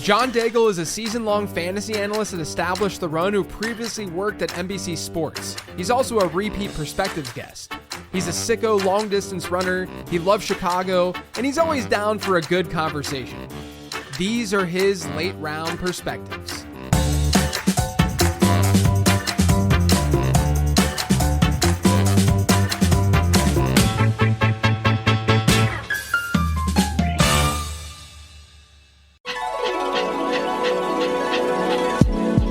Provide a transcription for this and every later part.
John Daigle is a season-long fantasy analyst at Established the Run who previously worked at NBC Sports. He's also a repeat Perspectives guest. He's a sicko long-distance runner, he loves Chicago, and he's always down for a good conversation. These are his late-round perspectives.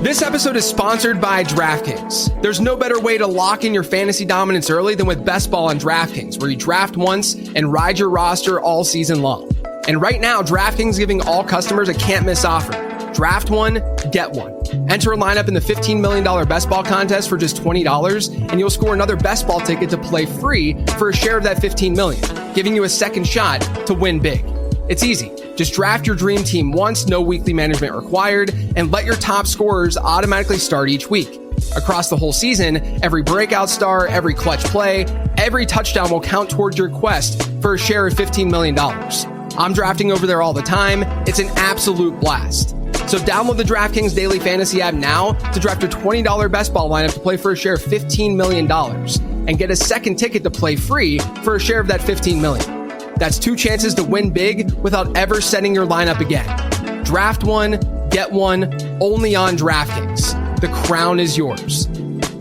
This episode is sponsored by DraftKings. There's no better way to lock in your fantasy dominance early than with Best Ball on DraftKings, where you draft once and ride your roster all season long. And right now, DraftKings is giving all customers a can't-miss offer. Draft one, get one. Enter a lineup in the $15 million Best Ball contest for just $20, and you'll score another Best Ball ticket to play free for a share of that $15 million, giving you a second shot to win big. It's easy. Just draft your dream team once, no weekly management required, and let your top scorers automatically start each week. Across the whole season, every breakout star, every clutch play, every touchdown will count towards your quest for a share of $15 million. I'm drafting over there all the time. It's an absolute blast. So download the DraftKings Daily Fantasy app now to draft your $20 Best Ball lineup to play for a share of $15 million and get a second ticket to play free for a share of that $15 million. That's two chances to win big without ever setting your lineup again. Draft one, get one, only on DraftKings. The crown is yours.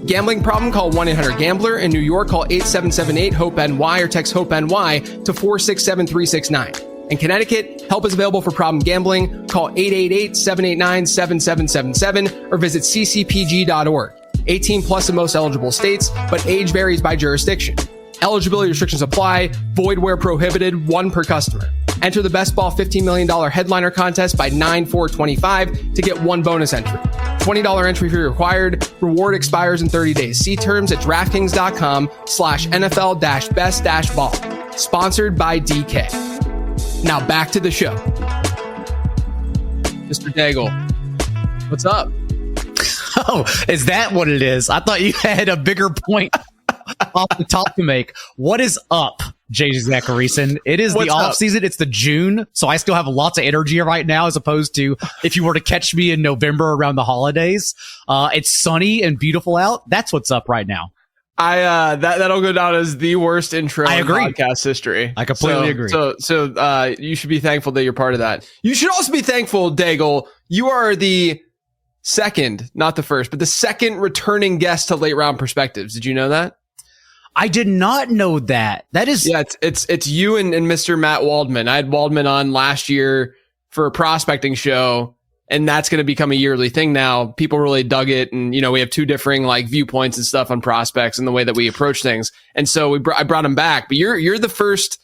Gambling problem? Call 1-800-GAMBLER. In New York, call 877-8-HOPE-NY or text HOPE-NY to 467-369. In Connecticut, help is available for problem gambling. Call 888-789-7777 or visit ccpg.org. 18 plus in most eligible states, but age varies by jurisdiction. Eligibility restrictions apply. Void where prohibited. One per customer. Enter the Best Ball $15 million headliner contest by 9/4/25 to get one bonus entry. $20 entry fee required. Reward expires in 30 days. See terms at DraftKings.com/NFL-best-ball. Sponsored by DK. Now back to the show. Mr. Daigle, what's up? Oh, is that what it is? I thought you had a bigger point off the top to make. What is up, J.J. Zacharyson? It is the off season. It's the June, so I still have lots of energy right now, as opposed to if you were to catch me in November around the holidays. It's sunny and beautiful out. That's what's up right now. That'll go down as the worst intro in podcast history. I completely agree. So you should be thankful that you're part of that. You should also be thankful, Daigle. You are the second, not the first, but the second returning guest to Late Round Perspectives. Did you know that? I did not know that. That is, yeah, it's you and Mr. Matt Waldman. I had Waldman on last year for a prospecting show, and that's going to become a yearly thing now. People really dug it, and we have two differing viewpoints and stuff on prospects and the way that we approach things. And so I brought him back. But you're the first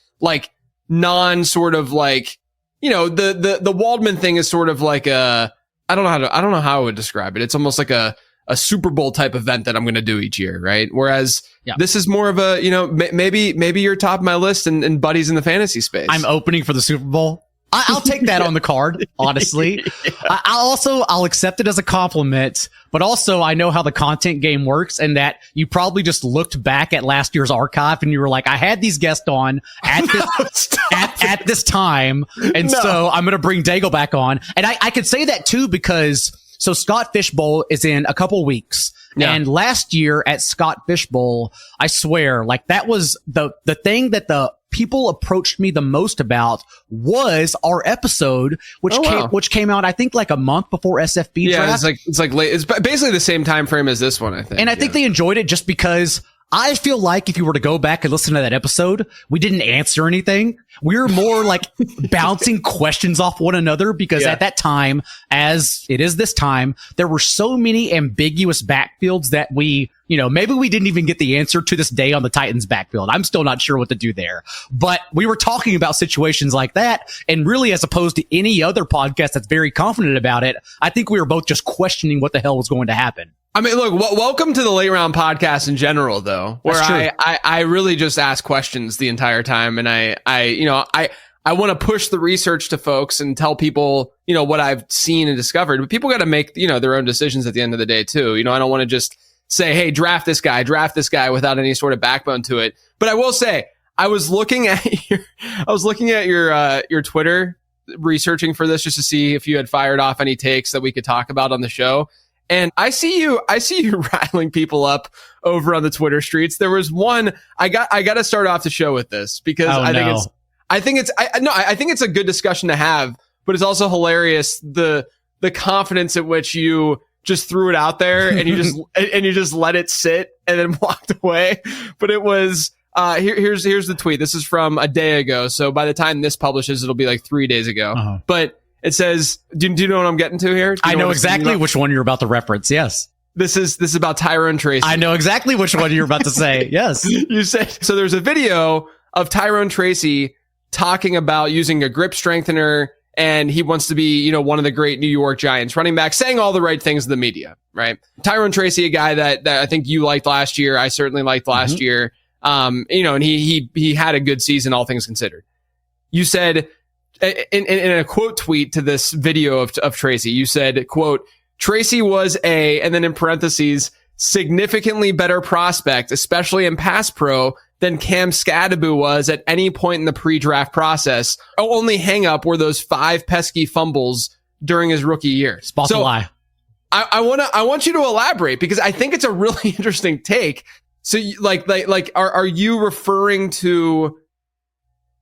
non sort of the Waldman thing is sort of like a I don't know how I would describe it. It's almost like a Super Bowl type event that I'm going to do each year, right? Whereas this is more of a, maybe you're top of my list and buddies in the fantasy space. I'm opening for the Super Bowl. I'll take that on the card, honestly. I'll accept it as a compliment, but also I know how the content game works, and that you probably just looked back at last year's archive and you were like, I had these guests on at this time, and so I'm going to bring Daigle back on. And I could say that too, because so Scott Fishbowl is in a couple weeks. Yeah. And last year at Scott Fishbowl, I swear, that was the thing that the people approached me the most about was our episode, which came out, I think, a month before SFB draft. It's late. It's basically the same time frame as this one, I think. And I think they enjoyed it just because I feel like if you were to go back and listen to that episode, we didn't answer anything. We were more bouncing questions off one another because at that time, as it is this time, there were so many ambiguous backfields that we, maybe we didn't even get the answer to this day on the Titans backfield. I'm still not sure what to do there, but we were talking about situations like that. And really, as opposed to any other podcast that's very confident about it, I think we were both just questioning what the hell was going to happen. I mean, look, welcome to the Late Round Podcast in general, though, where I really just ask questions the entire time. And I want to push the research to folks and tell people, what I've seen and discovered, but people got to make, their own decisions at the end of the day too. I don't want to just say, hey, draft this guy without any sort of backbone to it. But I will say, I was looking at your Twitter researching for this just to see if you had fired off any takes that we could talk about on the show. And I see you rattling people up over on the Twitter streets. There was one, I got to start off the show with this because I think it's a good discussion to have, but it's also hilarious the confidence at which you just threw it out there and you just let it sit and then walked away. But it was, here's the tweet. This is from a day ago. So by the time this publishes, it'll be like 3 days ago. Uh-huh. But it says, do you know what I'm getting to here? I know exactly which one you're about to reference. Yes. This is about Tyrone Tracy. I know exactly which one you're about to say. Yes. You said, so there's a video of Tyrone Tracy talking about using a grip strengthener, and he wants to be, one of the great New York Giants running backs, saying all the right things to the media, right? Tyrone Tracy, a guy that I think you liked last year. I certainly liked last year. And he had a good season, all things considered. You said, in a quote tweet to this video of Tracy, you said, quote, Tracy was and then in parentheses, significantly better prospect, especially in pass pro, than Cam Scadaboo was at any point in the pre-draft process. Only hang up were those 5 pesky fumbles during his rookie year. Spot the lie. I want you to elaborate because I think it's a really interesting take. So are you referring to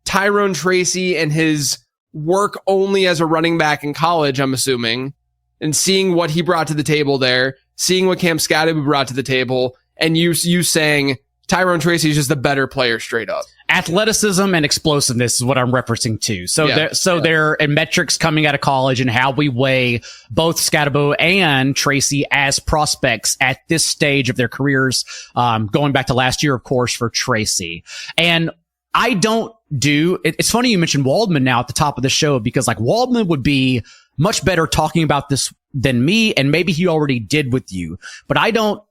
Tyrone Tracy and his work only as a running back in college, I'm assuming, and seeing what he brought to the table there, seeing what Cam Scadaboo brought to the table, and you saying Tyrone Tracy is just a better player straight up? Athleticism and explosiveness is what I'm referencing to. So they're in metrics coming out of college and how we weigh both Scadaboo and Tracy as prospects at this stage of their careers, going back to last year, of course, for Tracy. And I don't it's funny you mentioned Waldman now at the top of the show, because like Waldman would be much better talking about this than me, and maybe he already did with you, but I don't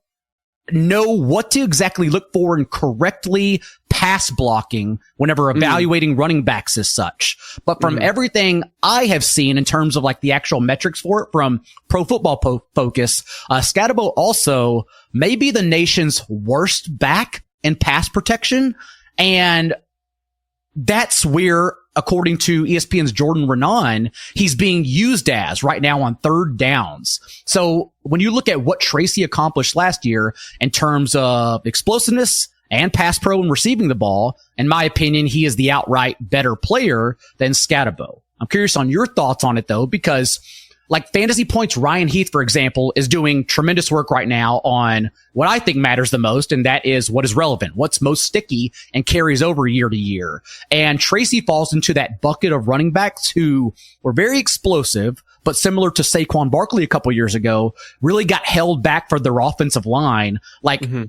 know what to exactly look for in correctly pass blocking whenever evaluating running backs as such. But from everything I have seen in terms of like the actual metrics for it from Pro Football Focus, Scadaboo also may be the nation's worst back in pass protection. And that's where, according to ESPN's Jordan Renan, he's being used as right now on third downs. So when you look at what Tracy accomplished last year in terms of explosiveness and pass pro and receiving the ball, in my opinion, he is the outright better player than Scadaboo. I'm curious on your thoughts on it though, because like Fantasy Points, Ryan Heath, for example, is doing tremendous work right now on what I think matters the most, and that is what is relevant, what's most sticky and carries over year to year. And Tracy falls into that bucket of running backs who were very explosive, but similar to Saquon Barkley a couple years ago, really got held back for their offensive line,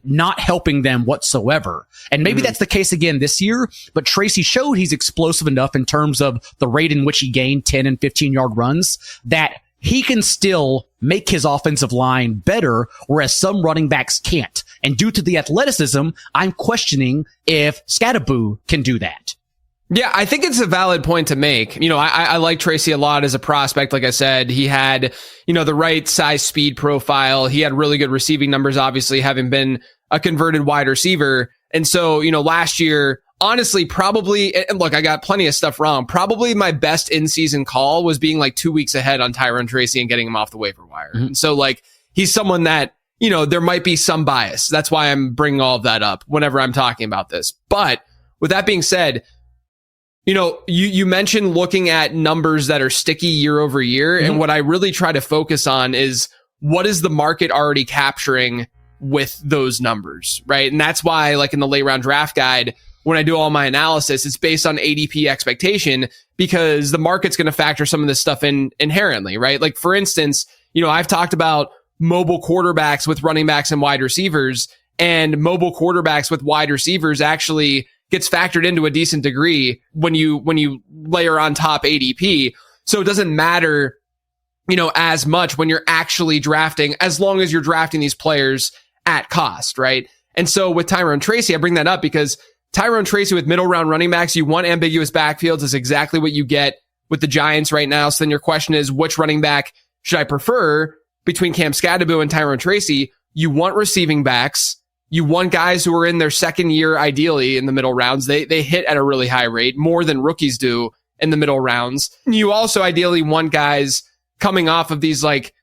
not helping them whatsoever. And maybe that's the case again this year, but Tracy showed he's explosive enough in terms of the rate in which he gained 10 and 15-yard runs that he can still make his offensive line better, whereas some running backs can't. And due to the athleticism, I'm questioning if Scadaboo can do that. Yeah, I think it's a valid point to make. I like Tracy a lot as a prospect. Like I said, he had, the right size speed profile. He had really good receiving numbers, obviously, having been a converted wide receiver. And so, last year, honestly, probably, and look, I got plenty of stuff wrong. Probably my best in-season call was being like 2 weeks ahead on Tyrone Tracy and getting him off the waiver wire. And so like, he's someone that, there might be some bias. That's why I'm bringing all of that up whenever I'm talking about this. But with that being said, you mentioned looking at numbers that are sticky year over year. And what I really try to focus on is what is the market already capturing with those numbers, right? And that's why like in the late round draft guide, when I do all my analysis, it's based on ADP expectation because the market's going to factor some of this stuff in inherently, right? Like for instance, I've talked about mobile quarterbacks with running backs and wide receivers, and mobile quarterbacks with wide receivers actually gets factored into a decent degree when you layer on top ADP. So it doesn't matter, as much when you're actually drafting, as long as you're drafting these players at cost, right? And so with Tyrone Tracy, I bring that up because Tyrone Tracy with middle round running backs, you want ambiguous backfields is exactly what you get with the Giants right now. So then your question is, which running back should I prefer between Cam Scadaboo and Tyrone Tracy? You want receiving backs. You want guys who are in their second year, ideally in the middle rounds. They hit at a really high rate, more than rookies do in the middle rounds. You also ideally want guys coming off of these like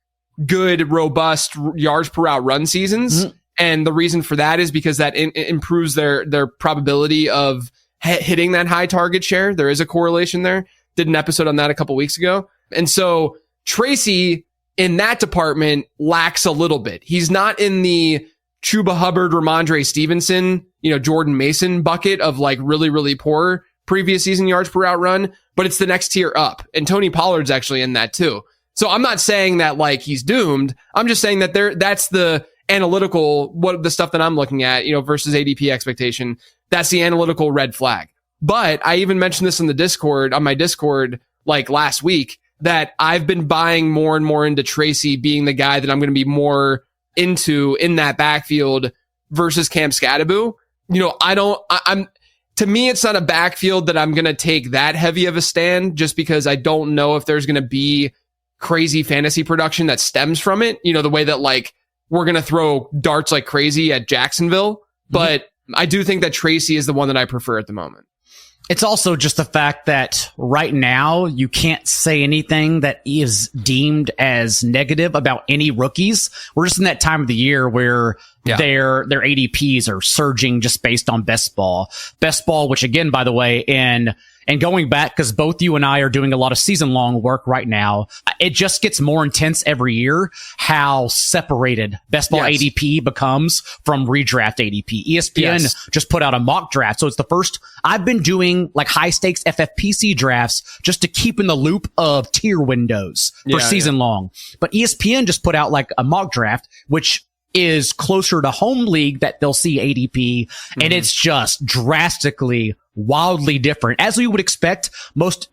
good, robust yards per route run seasons. Mm-hmm. And the reason for that is because that improves their probability of hitting that high target share. There is a correlation there. Did an episode on that a couple weeks ago. And so Tracy in that department lacks a little bit. He's not in the Chuba Hubbard, Ramondre Stevenson, Jordan Mason bucket of like really, really poor previous season yards per route run, but it's the next tier up. And Tony Pollard's actually in that too. So I'm not saying that like he's doomed. I'm just saying that that's the analytical, the stuff that I'm looking at, versus ADP expectation. That's the analytical red flag. But I even mentioned this in the Discord, on my Discord, like last week, that I've been buying more and more into Tracy being the guy that I'm going to be more into in that backfield versus Cam Scatterbo. To me, it's not a backfield that I'm going to take that heavy of a stand just because I don't know if there's going to be crazy fantasy production that stems from it. The way that like we're going to throw darts like crazy at Jacksonville. Mm-hmm. But I do think that Tracy is the one that I prefer at the moment. It's also just the fact that right now you can't say anything that is deemed as negative about any rookies. We're just in that time of the year where their ADPs are surging just based on best ball. Best ball, which again, by the way, and going back, because both you and I are doing a lot of season long work right now, it just gets more intense every year how separated best ball ADP becomes from redraft ADP. ESPN just put out a mock draft. So it's the first I've been doing like high stakes FFPC drafts just to keep in the loop of tier windows for season long. But ESPN just put out like a mock draft, which is closer to home league that they'll see ADP. Mm-hmm. And it's just drastically, wildly different, as we would expect. Most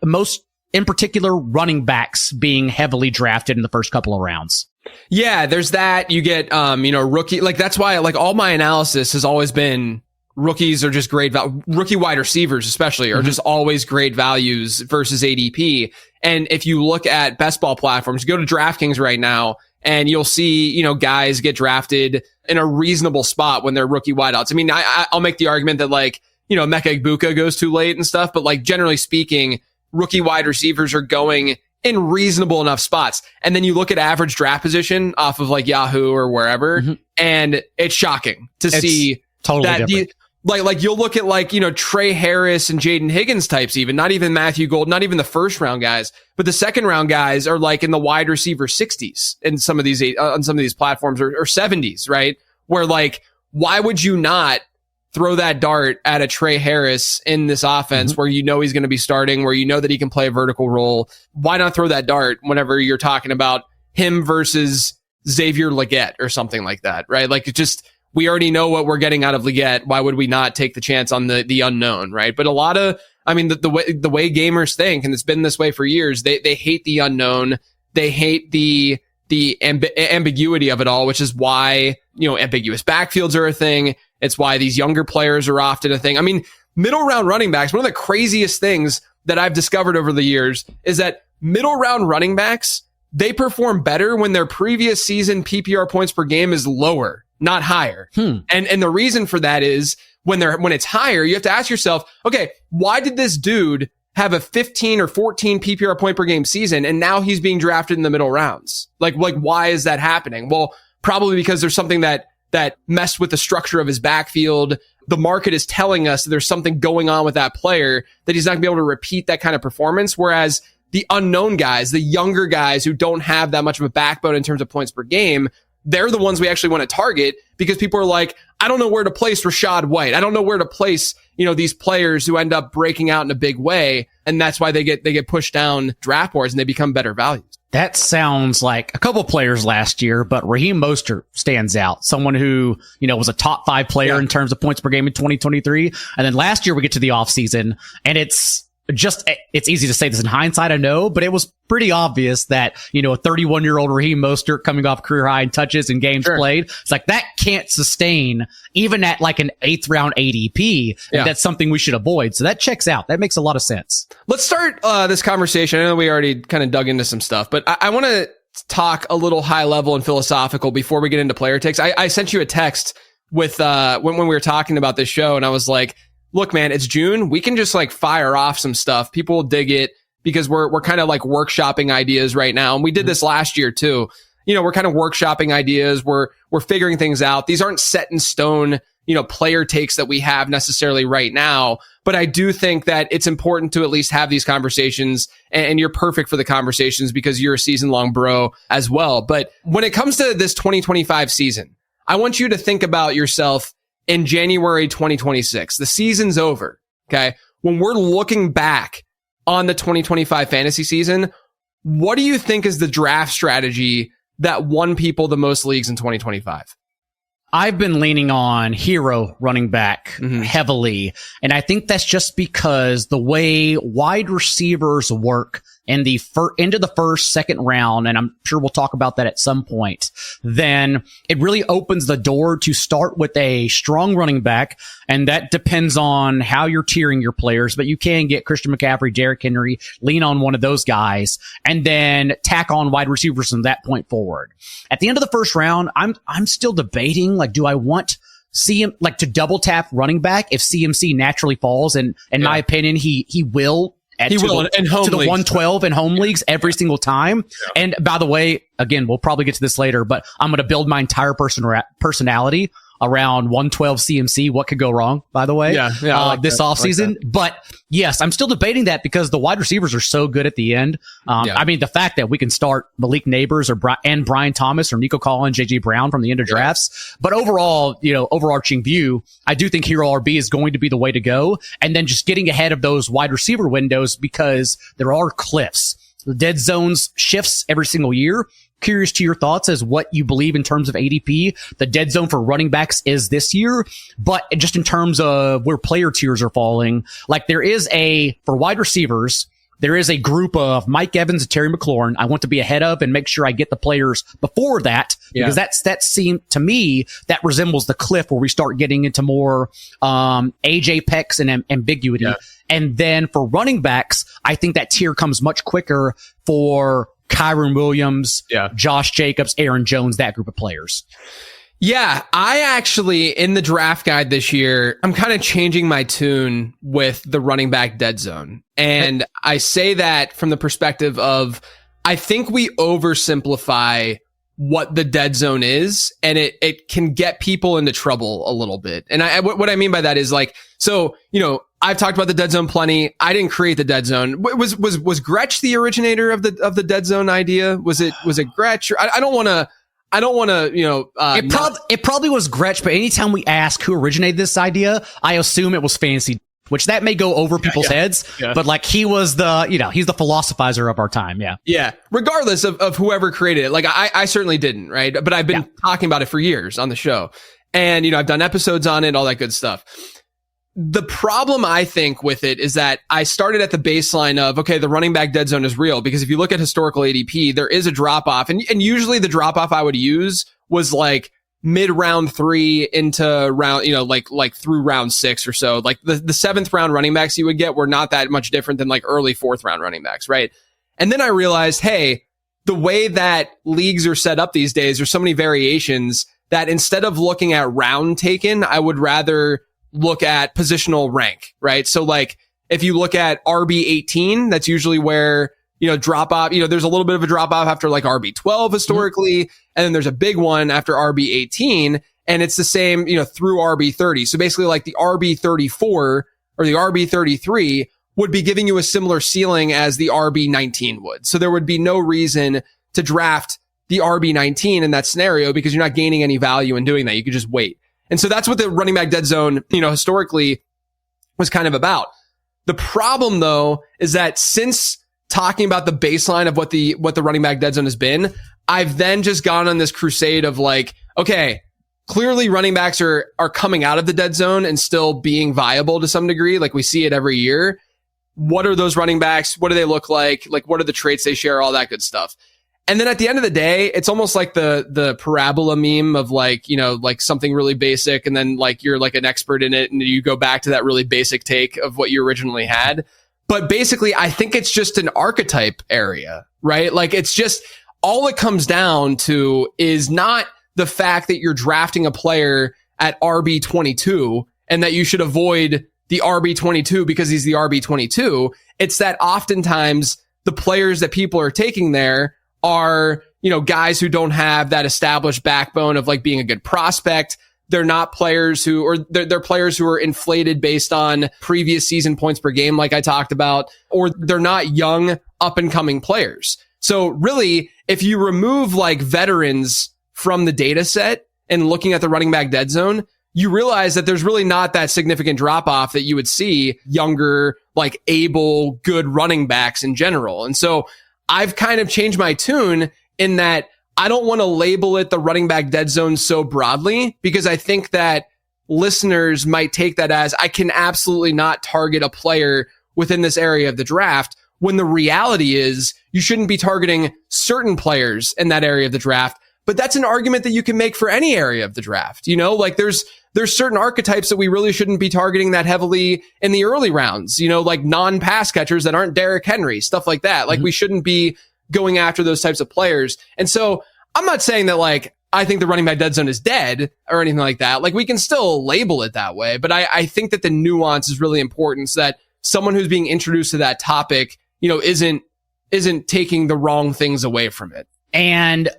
in particular running backs being heavily drafted in the first couple of rounds. Yeah, there's that. You get, rookie, like that's why like all my analysis has always been rookies are just great. Rookie wide receivers, especially, are just always great values versus ADP. And if you look at best ball platforms, go to DraftKings right now and you'll see, guys get drafted in a reasonable spot when they're rookie wideouts. I mean, I'll make the argument that like, Mecca Egbuka goes too late and stuff, but like generally speaking, rookie wide receivers are going in reasonable enough spots. And then you look at average draft position off of like Yahoo or wherever, and it's shocking to see totally that different. Like you'll look at like, Trey Harris and Jaden Higgins types, even not even Matthew Gold, not even the first round guys, but the second round guys are like in the wide receiver 60s in some of these, on some of these platforms or 70s, right? Where like, why would you not throw that dart at a Trey Harris in this offense where he's going to be starting, where that he can play a vertical role? Why not throw that dart whenever you're talking about him versus Xavier Legette or something like that, right? Like we already know what we're getting out of Legette. Why would we not take the chance on the unknown, right? But a lot of, the way gamers think, and it's been this way for years, they hate the unknown. They hate the ambiguity of it all, which is why, ambiguous backfields are a thing. It's why these younger players are often a thing. I mean, middle round running backs, one of the craziest things that I've discovered over the years is that middle round running backs, they perform better when their previous season PPR points per game is lower, not higher. And the reason for that is when it's higher, you have to ask yourself, okay, why did this dude have a 15 or 14 PPR point per game season and now he's being drafted in the middle rounds? Like why is that happening? Well, probably because there's something that messed with the structure of his backfield. The market is telling us that there's something going on with that player that he's not going to be able to repeat that kind of performance. Whereas the unknown guys, the younger guys who don't have that much of a backbone in terms of points per game, they're the ones we actually want to target because people are like, I don't know where to place Rachaad White. I don't know where to place, these players who end up breaking out in a big way. And that's why they get pushed down draft boards and they become better values. That sounds like a couple players last year, but Raheem Mostert stands out. Someone who, was a top 5 player in terms of points per game in 2023. And then last year we get to the offseason and it's easy to say this in hindsight, I know, but it was pretty obvious that, a 31-year-old Raheem Mostert coming off career high in touches and games played. It's like that can't sustain even at like an 8th round ADP. And that's something we should avoid. So that checks out. That makes a lot of sense. Let's start this conversation. I know we already kind of dug into some stuff, but I want to talk a little high level and philosophical before we get into player takes. I sent you a text with when we were talking about this show and I was like, look, man, it's June. We can just like fire off some stuff. People will dig it because we're kind of like workshopping ideas right now. And we did this last year too. We're kind of workshopping ideas. We're figuring things out. These aren't set in stone, player takes that we have necessarily right now. But I do think that it's important to at least have these conversations, and you're perfect for the conversations because you're a season-long bro as well. But when it comes to this 2025 season, I want you to think about yourself in January 2026. The season's over, okay? When we're looking back on the 2025 fantasy season, what do you think is the draft strategy that won people the most leagues in 2025? I've been leaning on hero running back heavily. And I think that's just because the way wide receivers work in the into the first, second round, and I'm sure we'll talk about that at some point, then it really opens the door to start with a strong running back. And that depends on how you're tiering your players, but you can get Christian McCaffrey, Derrick Henry, lean on one of those guys, and then tack on wide receivers from that point forward. At the end of the first round, I'm still debating, like, do I want to double tap running back if CMC naturally falls? And in my opinion, he will. To the 112 in home leagues every single time. Yeah. And by the way, again, we'll probably get to this later, but I'm going to build my entire personality around 112 CMC. What could go wrong, by the way, this offseason. But yes, I'm still debating that because the wide receivers are so good at the end. I mean, the fact that we can start Malik Neighbors and Brian Thomas or Nico Collins, JJ Brown from the end of drafts. But overall, overarching view, I do think Hero RB is going to be the way to go. And then just getting ahead of those wide receiver windows because there are cliffs. The dead zones shifts every single year. Curious to your thoughts as what you believe in terms of ADP. The dead zone for running backs is this year, but just in terms of where player tiers are falling, like for wide receivers, there is a group of Mike Evans and Terry McLaurin I want to be ahead of and make sure I get the players before that, because that seemed to me that resembles the cliff where we start getting into more AJ Pex and ambiguity. Yeah. And then for running backs, I think that tier comes much quicker for Kyren Williams, Josh Jacobs, Aaron Jones, that group of players. Yeah, I actually, in the draft guide this year, I'm kind of changing my tune with the running back dead zone. And I say that from the perspective of, I think we oversimplify what the dead zone is, and it can get people into trouble a little bit. And what I mean by that is like, so, I've talked about the dead zone plenty. I didn't create the dead zone. Was Gretsch the originator of the dead zone idea? Was it Gretsch? I don't want to, it probably was Gretsch, but anytime we ask who originated this idea, I assume it was Fantasy, which that may go over people's heads, but like he was he's the philosophizer of our time. Yeah. Yeah. Regardless of whoever created it. Like I certainly didn't, right? But I've been talking about it for years on the show, and, I've done episodes on it, all that good stuff. The problem I think with it is that I started at the baseline of, okay, the running back dead zone is real, because if you look at historical ADP, there is a drop off, and usually the drop off I would use was like mid round 3 into round, like through round 6 or so. Like the 7th round running backs you would get were not that much different than like early 4th round running backs, right? And then I realized, hey, the way that leagues are set up these days, there's so many variations that instead of looking at round taken, I would rather look at positional rank, right? So like if you look at RB 18, that's usually where, drop off, there's a little bit of a drop off after like RB 12 historically. And then there's a big one after RB 18, and it's the same, through RB 30. So basically like the RB 34 or the RB 33 would be giving you a similar ceiling as the RB 19 would. So there would be no reason to draft the RB 19 in that scenario, because you're not gaining any value in doing that. You could just wait. And so that's what the running back dead zone, historically was kind of about. The problem though is that since talking about the baseline of what the running back dead zone has been, I've then just gone on this crusade of like, okay, clearly running backs are coming out of the dead zone and still being viable to some degree. Like we see it every year. What are those running backs? What do they look like? Like what are the traits they share? All that good stuff. And then at the end of the day, it's almost like the parabola meme of like, like something really basic, and then like you're like an expert in it and you go back to that really basic take of what you originally had. But basically, I think it's just an archetype area, right? Like it's just, all it comes down to is not the fact that you're drafting a player at RB 22 and that you should avoid the RB22 because he's the RB22. It's that oftentimes the players that people are taking there are, guys who don't have that established backbone of like being a good prospect. They're not players they're players who are inflated based on previous season points per game, like I talked about, or they're not young up and coming players. So really, if you remove like veterans from the data set and looking at the running back dead zone, you realize that there's really not that significant drop off that you would see younger, like able, good running backs in general. And so I've kind of changed my tune in that I don't want to label it the running back dead zone so broadly, because I think that listeners might take that as I can absolutely not target a player within this area of the draft, when the reality is you shouldn't be targeting certain players in that area of the draft. But that's an argument that you can make for any area of the draft. Like there's certain archetypes that we really shouldn't be targeting that heavily in the early rounds, like non-pass catchers that aren't Derrick Henry, stuff like that. Like we shouldn't be going after those types of players. And so I'm not saying that like I think the running back dead zone is dead or anything like that. Like we can still label it that way, but I think that the nuance is really important, so that someone who's being introduced to that topic, isn't taking the wrong things away from it. And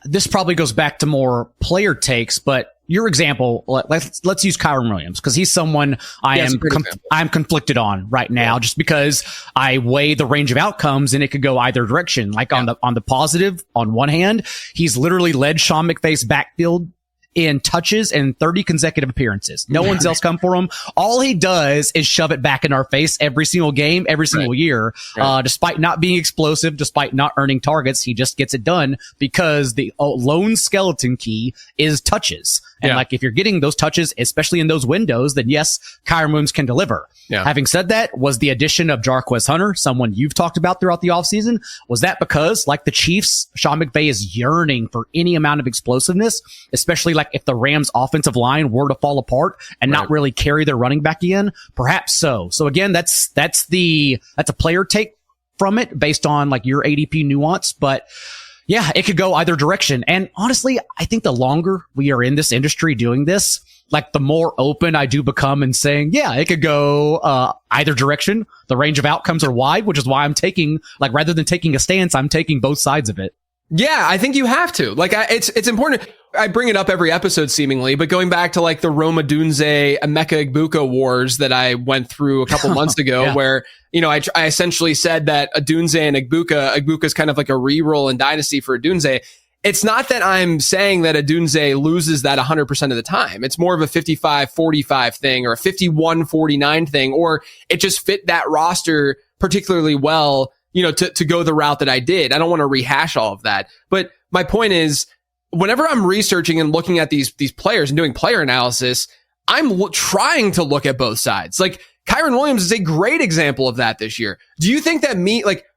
this probably goes back to more player takes, but your example, let's use Kyren Williams, because he's someone I'm conflicted on right now, just because I weigh the range of outcomes and it could go either direction. Like on the positive, on one hand, he's literally led Sean McVay's backfield in touches and 30 consecutive appearances. No one's else come for him. All he does is shove it back in our face every single game, every single year. Despite not being explosive, despite not earning targets, he just gets it done because the lone skeleton key is touches. And like, if you're getting those touches, especially in those windows, then yes, Kyren Williams can deliver. Having said that, was the addition of Jarquez Hunter someone you've talked about throughout the offseason? Was that because, like the Chiefs, Sean McVay is yearning for any amount of explosiveness, especially like if the Rams offensive line were to fall apart and not really carry their running back in? Perhaps so. So again, that's a player take from it based on like your ADP nuance, but yeah, it could go either direction. And honestly, I think the longer we are in this industry doing this, like the more open I do become in saying, yeah, it could go either direction. The range of outcomes are wide, which is why I'm taking, like, rather than taking a stance, I'm taking both sides of it. Yeah, I think you have to. Like, it's important. I bring it up every episode seemingly, but going back to like the Rome Odunze, Emeka Egbuka wars that I went through a couple months ago, where, I essentially said that Odunze and Egbuka is kind of like a re-roll in Dynasty for Odunze. It's not that I'm saying that Odunze loses that 100% of the time. It's more of a 55-45 thing or a 51-49 thing, or it just fit that roster particularly well, to go the route that I did. I don't want to rehash all of that. But my point is, whenever I'm researching and looking at these players and doing player analysis, I'm trying to look at both sides. Like, Kyren Williams is a great example of that this year. Do you think that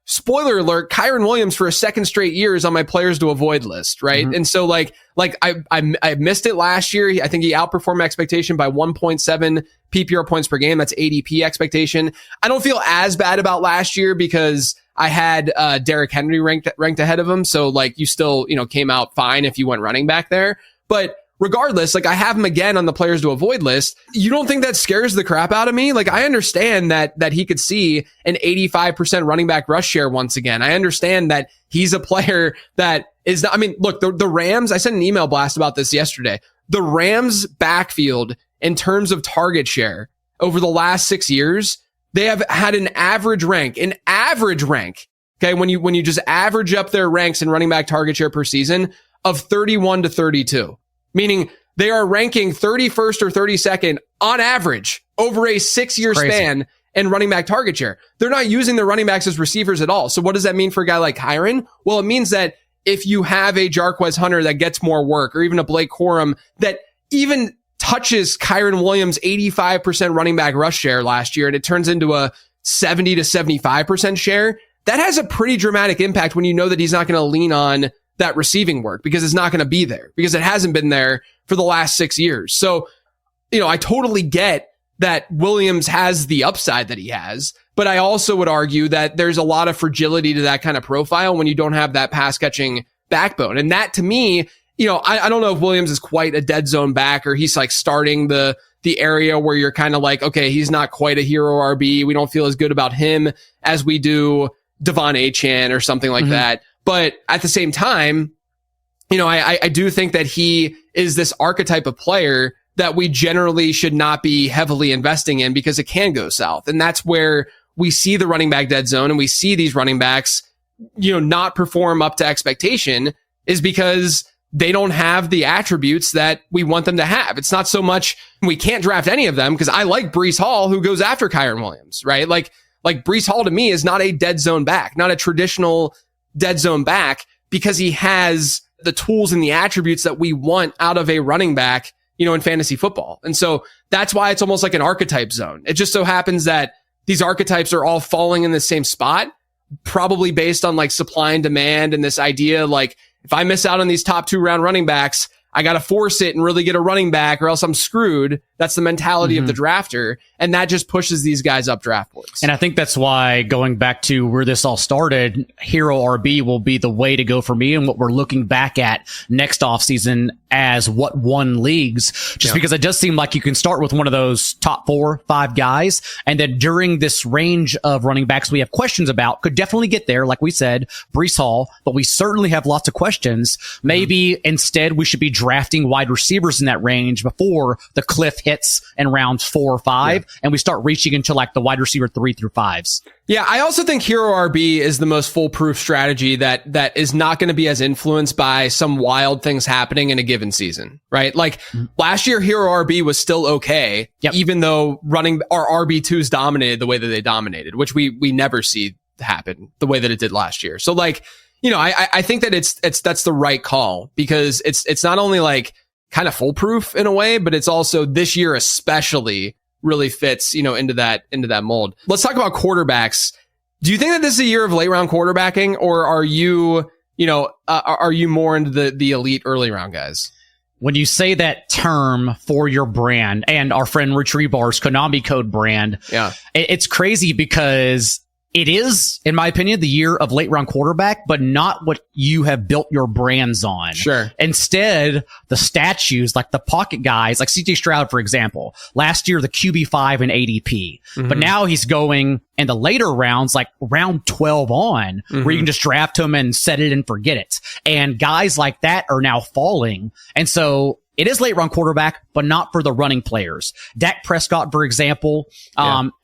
spoiler alert, Kyren Williams for a second straight year is on my players to avoid list, right? Mm-hmm. And so I missed it last year. I think he outperformed expectation by 1.7 PPR points per game. That's ADP expectation. I don't feel as bad about last year because I had Derrick Henry ranked ahead of him. So like, you still, came out fine if you went running back there. But regardless, like, I have him again on the players to avoid list. You don't think that scares the crap out of me? Like, I understand that he could see an 85% running back rush share once again. I understand that he's a player that is not, look, the Rams, I sent an email blast about this yesterday. The Rams backfield in terms of target share over the last 6 years, they have had an average rank. Okay. When you just average up their ranks in running back target share per season of 31 to 32. Meaning they are ranking 31st or 32nd on average over a 6-year span in running back target share. They're not using their running backs as receivers at all. So what does that mean for a guy like Kyren? Well, it means that if you have a Jarquez Hunter that gets more work, or even a Blake Corum that even touches Kyren Williams' 85% running back rush share last year, and it turns into a 70 to 75% share, that has a pretty dramatic impact when you know that he's not going to lean on that receiving work because it's not going to be there, because it hasn't been there for the last 6 years. So, I totally get that Williams has the upside that he has, but I also would argue that there's a lot of fragility to that kind of profile when you don't have that pass catching backbone. And that, to me, I don't know if Williams is quite a dead zone back, or he's like starting the the area where you're kind of like, okay, he's not quite a hero RB. We don't feel as good about him as we do Devon Achane or something like that. But at the same time, you know, I do think that he is this archetype of player that we generally should not be heavily investing in because it can go south. And that's where we see the running back dead zone and we see these running backs, you know, not perform up to expectation is because they don't have the attributes that we want them to have. It's not so much we can't draft any of them because I like Breece Hall who goes after Kyren Williams, right? Like Breece Hall to me is not a dead zone back, not a traditional dead zone back because he has the tools and the attributes that we want out of a running back, you know, in fantasy football. And so that's why it's almost like an archetype zone. It just so happens that these archetypes are all falling in the same spot, probably based on like supply and demand and this idea, like if I miss out on these top 2 round running backs, I got to force it and really get a running back or else I'm screwed. That's the mentality of the drafter. And that just pushes these guys up draft boards. And I think that's why going back to where this all started, Hero RB will be the way to go for me and what we're looking back at next offseason as what won leagues, just because it does seem like you can start with one of those top 4, 5 guys. And then during this range of running backs we have questions about could definitely get there. Like we said, Breece Hall, but we certainly have lots of questions. Maybe instead we should be drafting wide receivers in that range before the cliff hits in rounds 4 or 5 and we start reaching into like the wide receiver 3 through 5s. Yeah, I also think Hero RB is the most foolproof strategy that is not going to be as influenced by some wild things happening in a given season, right? Like last year, Hero RB was still okay, even though running our RB2s dominated the way that they dominated, which we never see happen the way that it did last year. So like, you know, I think that that's the right call because it's not only like kind of foolproof in a way, but it's also this year especially really fits, you know, into that mold. Let's talk about quarterbacks. Do you think that this is a year of late round quarterbacking, or are you, you know, are you more into the elite early round guys? When you say that term for your brand and our friend Rich Rebar's Konami code brand, it's crazy because it is, in my opinion, the year of late round quarterback, but not what you have built your brands on. Sure. Instead, the statues, like the pocket guys, like CJ Stroud, for example, last year, the QB5 and ADP, but now he's going in the later rounds, like round 12 on, where you can just draft him and set it and forget it. And guys like that are now falling. And so it is late round quarterback, but not for the running players. Dak Prescott, for example,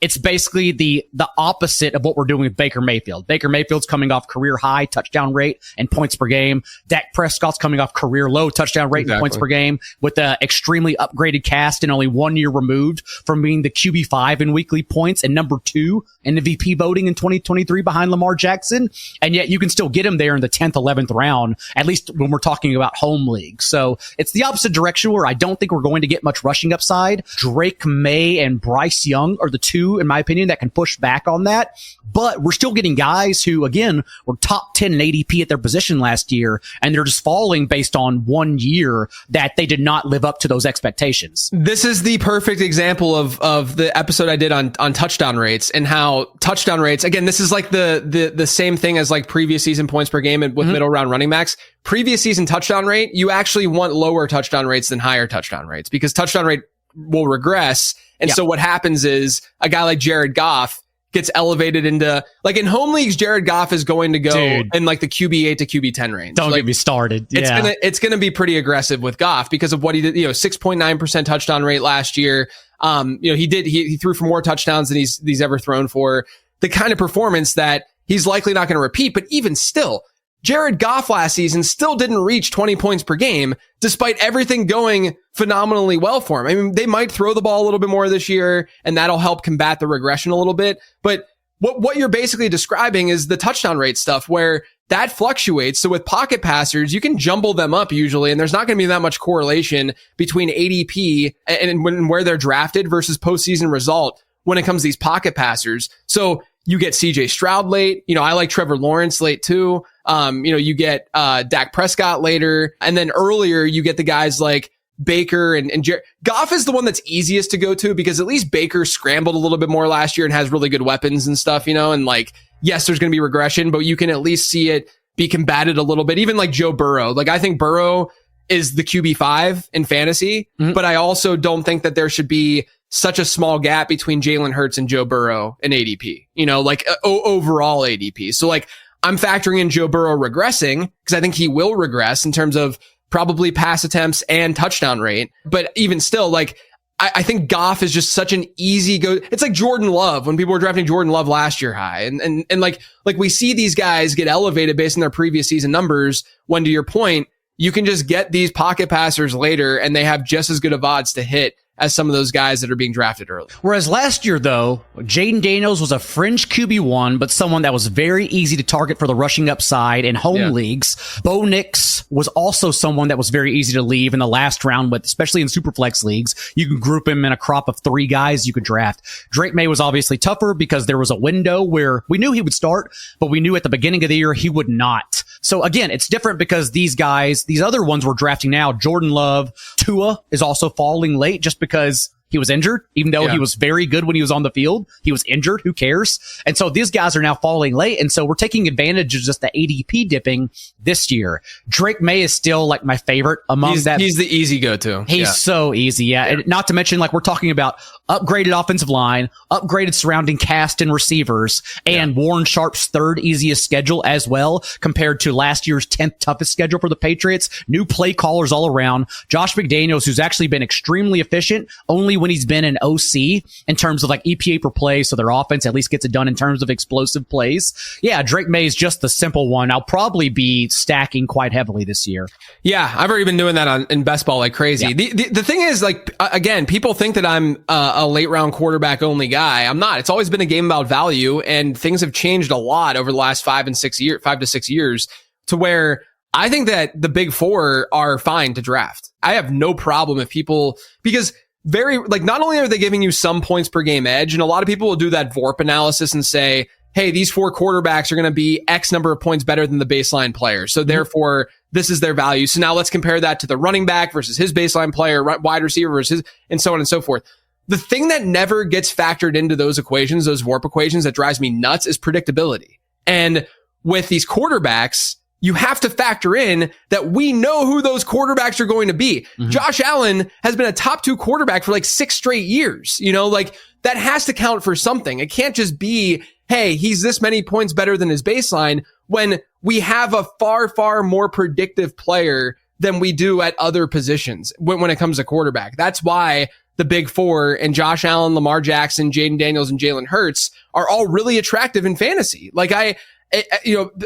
it's basically the opposite of what we're doing with Baker Mayfield. Baker Mayfield's coming off career high touchdown rate and points per game. Dak Prescott's coming off career low touchdown rate and points per game with the extremely upgraded cast and only 1 year removed from being the QB5 in weekly points and number 2 in the VP voting in 2023 behind Lamar Jackson. And yet you can still get him there in the 10th, 11th round, at least when we're talking about home league. So it's the opposite direction where I don't think we're going to get much rushing upside. Drake May and Bryce Young are the 2, in my opinion, that can push back on that. But we're still getting guys who, again, were top 10 in ADP at their position last year, and they're just falling based on 1 year that they did not live up to those expectations. This is the perfect example of the episode I did on touchdown rates and how touchdown rates, again, this is like the same thing as like previous season points per game with middle round running backs. Previous season touchdown rate, you actually want lower touchdown rates than higher touchdown rates because touchdown rate will regress. And so what happens is a guy like Jared Goff gets elevated into, like in home leagues, Jared Goff is going to go in like the QB8 to QB10 range. Don't get me started. It's gonna be pretty aggressive with Goff because of what he did, you know, 6.9% touchdown rate last year. You know, he threw for more touchdowns than he's ever thrown for. The kind of performance that he's likely not going to repeat, but even still, Jared Goff last season still didn't reach 20 points per game, despite everything going phenomenally well for him. I mean, they might throw the ball a little bit more this year, and that'll help combat the regression a little bit. But what you're basically describing is the touchdown rate stuff where that fluctuates. So with pocket passers, you can jumble them up usually, and there's not going to be that much correlation between ADP and where they're drafted versus postseason result when it comes to these pocket passers. So you get CJ Stroud late. You know, I like Trevor Lawrence late too. You know, you get Dak Prescott later. And then earlier, you get the guys like Baker and Goff is the one that's easiest to go to because at least Baker scrambled a little bit more last year and has really good weapons and stuff, you know, and like, yes, there's going to be regression, but you can at least see it be combated a little bit. Even like Joe Burrow. Like, I think Burrow is the QB5 in fantasy, but I also don't think that there should be such a small gap between Jalen Hurts and Joe Burrow in ADP, like overall ADP. So like I'm factoring in Joe Burrow regressing because I think he will regress in terms of probably pass attempts and touchdown rate. But even still, like I think Goff is just such an easy go. It's like Jordan Love when people were drafting Jordan Love last year high. And like we see these guys get elevated based on their previous season numbers when, to your point, you can just get these pocket passers later and they have just as good of odds to hit as some of those guys that are being drafted early. Whereas last year, though, Jaden Daniels was a fringe QB1, but someone that was very easy to target for the rushing upside in home leagues. Bo Nix was also someone that was very easy to leave in the last round, but especially in Superflex leagues, you can group him in a crop of 3 guys you could draft. Drake May was obviously tougher because there was a window where we knew he would start, but we knew at the beginning of the year he would not. So again, it's different because these guys, these other ones we're drafting now, Jordan Love, Tua is also falling late just because he was injured, even though he was very good when he was on the field. He was injured. Who cares? And so these guys are now falling late. And so we're taking advantage of just the ADP dipping this year. Drake May is still like my favorite among that. He's the easy go-to. He's so easy. Yeah. And not to mention, like, we're talking about upgraded offensive line, upgraded surrounding cast and receivers, and Warren Sharp's 3rd easiest schedule as well, compared to last year's 10th toughest schedule for the Patriots. New play callers all around. Josh McDaniels, who's actually been extremely efficient, only when he's been an OC in terms of like EPA per play. So their offense at least gets it done in terms of explosive plays. Yeah. Drake May is just the simple one. I'll probably be stacking quite heavily this year. Yeah. I've already been doing that in best ball like crazy. Yeah. The thing is, like, again, people think that I'm a late round quarterback only guy. I'm not. It's always been a game about value, and things have changed a lot over the last 5 to 6 years to where I think that the big 4 are fine to draft. I have no problem if people, because not only are they giving you some points per game edge, and a lot of people will do that VORP analysis and say, hey, these 4 quarterbacks are going to be X number of points better than the baseline player. So therefore, this is their value. So now let's compare that to the running back versus his baseline player, wide receiver versus his, and so on and so forth. The thing that never gets factored into those equations, those VORP equations that drives me nuts, is predictability. And with these quarterbacks, you have to factor in that we know who those quarterbacks are going to be. Josh Allen has been a top 2 quarterback for like 6 straight years. Like that has to count for something. It can't just be, hey, he's this many points better than his baseline, when we have a far, far more predictive player than we do at other positions when it comes to quarterback. That's why the big 4 and Josh Allen, Lamar Jackson, Jaden Daniels, and Jalen Hurts are all really attractive in fantasy. Like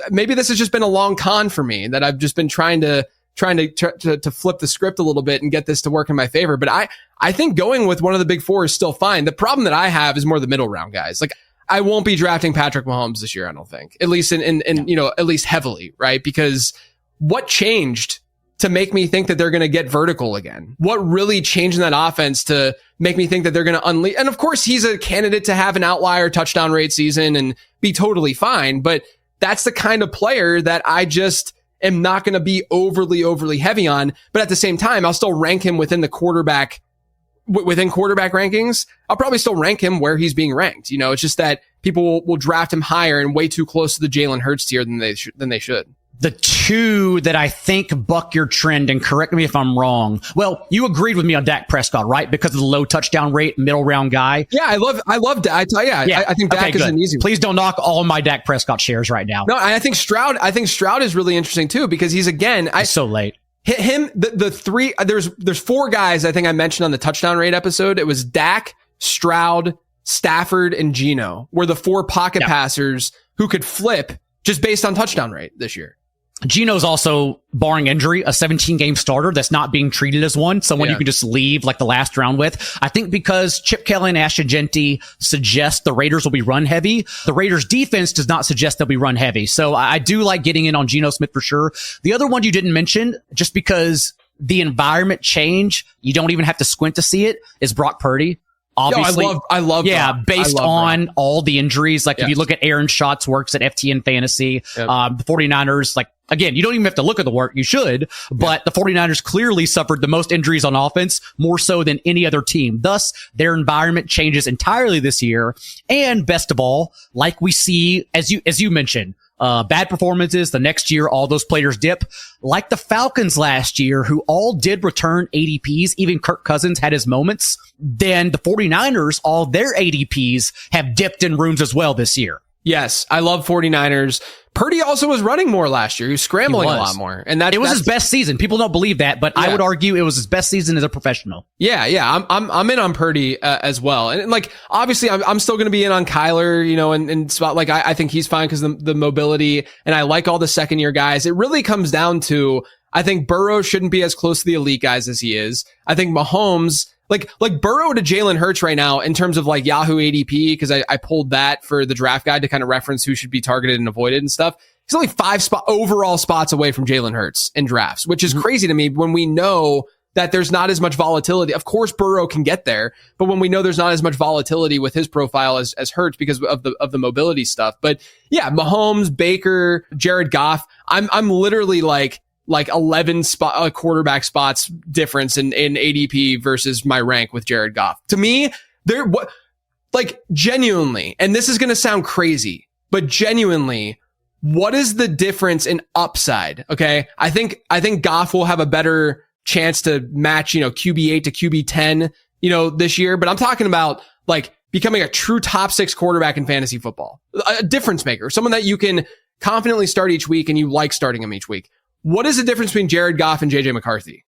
maybe this has just been a long con for me that I've just been trying to flip the script a little bit and get this to work in my favor. But I think going with one of the big 4 is still fine. The problem that I have is more the middle round guys. Like I won't be drafting Patrick Mahomes this year, I don't think, at least at least heavily, right? Because what changed to make me think that they're going to get vertical again? What really changed in that offense to make me think that they're going to unleash? And of course, he's a candidate to have an outlier touchdown rate season and be totally fine. But that's the kind of player that I just am not going to be overly heavy on. But at the same time, I'll still rank him within the quarterback rankings. I'll probably still rank him where he's being ranked. It's just that people will draft him higher and way too close to the Jalen Hurts tier than they should. The 2 that I think buck your trend, and correct me if I'm wrong. Well, you agreed with me on Dak Prescott, right? Because of the low touchdown rate, middle round guy. Yeah, I love Dak. I think Dak is an easy one. Please don't knock all my Dak Prescott shares right now. No, I think Stroud is really interesting too, because he's so late. Him, the 3, there's 4 guys I think I mentioned on the touchdown rate episode. It was Dak, Stroud, Stafford, and Geno were the 4 pocket passers who could flip just based on touchdown rate this year. Geno's also, barring injury, a 17-game starter that's not being treated as one, someone you can just leave like the last round with. I think because Chip Kelly and Ash Agenti suggest the Raiders will be run heavy, the Raiders defense does not suggest they'll be run heavy. So I do like getting in on Geno Smith for sure. The other one you didn't mention, just because the environment change, you don't even have to squint to see it, is Brock Purdy. Obviously, I love. Yeah, based on all the injuries, like if you look at Aaron Schatz works at FTN Fantasy, the 49ers, like, again, you don't even have to look at the work. You should, but the 49ers clearly suffered the most injuries on offense, more so than any other team. Thus, their environment changes entirely this year. And best of all, like we see, as you mentioned, bad performances. The next year, all those players dip. Like the Falcons last year, who all did return ADPs, even Kirk Cousins had his moments. Then the 49ers, all their ADPs have dipped in rooms as well this year. Yes, I love 49ers. Purdy also was running more last year. He was scrambling a lot more. And it was his best season. People don't believe that, but I would argue it was his best season as a professional. Yeah. I'm in on Purdy as well. And like, obviously I'm still going to be in on Kyler, and spot, like, I think he's fine because the mobility, and I like all the second year guys. It really comes down to, I think Burrow shouldn't be as close to the elite guys as he is. I think Mahomes, like Burrow to Jalen Hurts right now in terms of like Yahoo ADP, because I pulled that for the draft guide to kind of reference who should be targeted and avoided and stuff. He's only 5 overall spots away from Jalen Hurts in drafts, which is crazy to me when we know that there's not as much volatility. Of course, Burrow can get there, but when we know there's not as much volatility with his profile as Hurts because of the mobility stuff. But yeah, Mahomes, Baker, Jared Goff, I'm literally like 11 quarterback spots difference in ADP versus my rank with Jared Goff. To me, genuinely, and this is going to sound crazy, but genuinely, what is the difference in upside? Okay. I think Goff will have a better chance to match, QB8 to QB10, this year, but I'm talking about like becoming a true top 6 quarterback in fantasy football, a difference maker, someone that you can confidently start each week and you like starting him each week. What is the difference between Jared Goff and JJ McCarthy?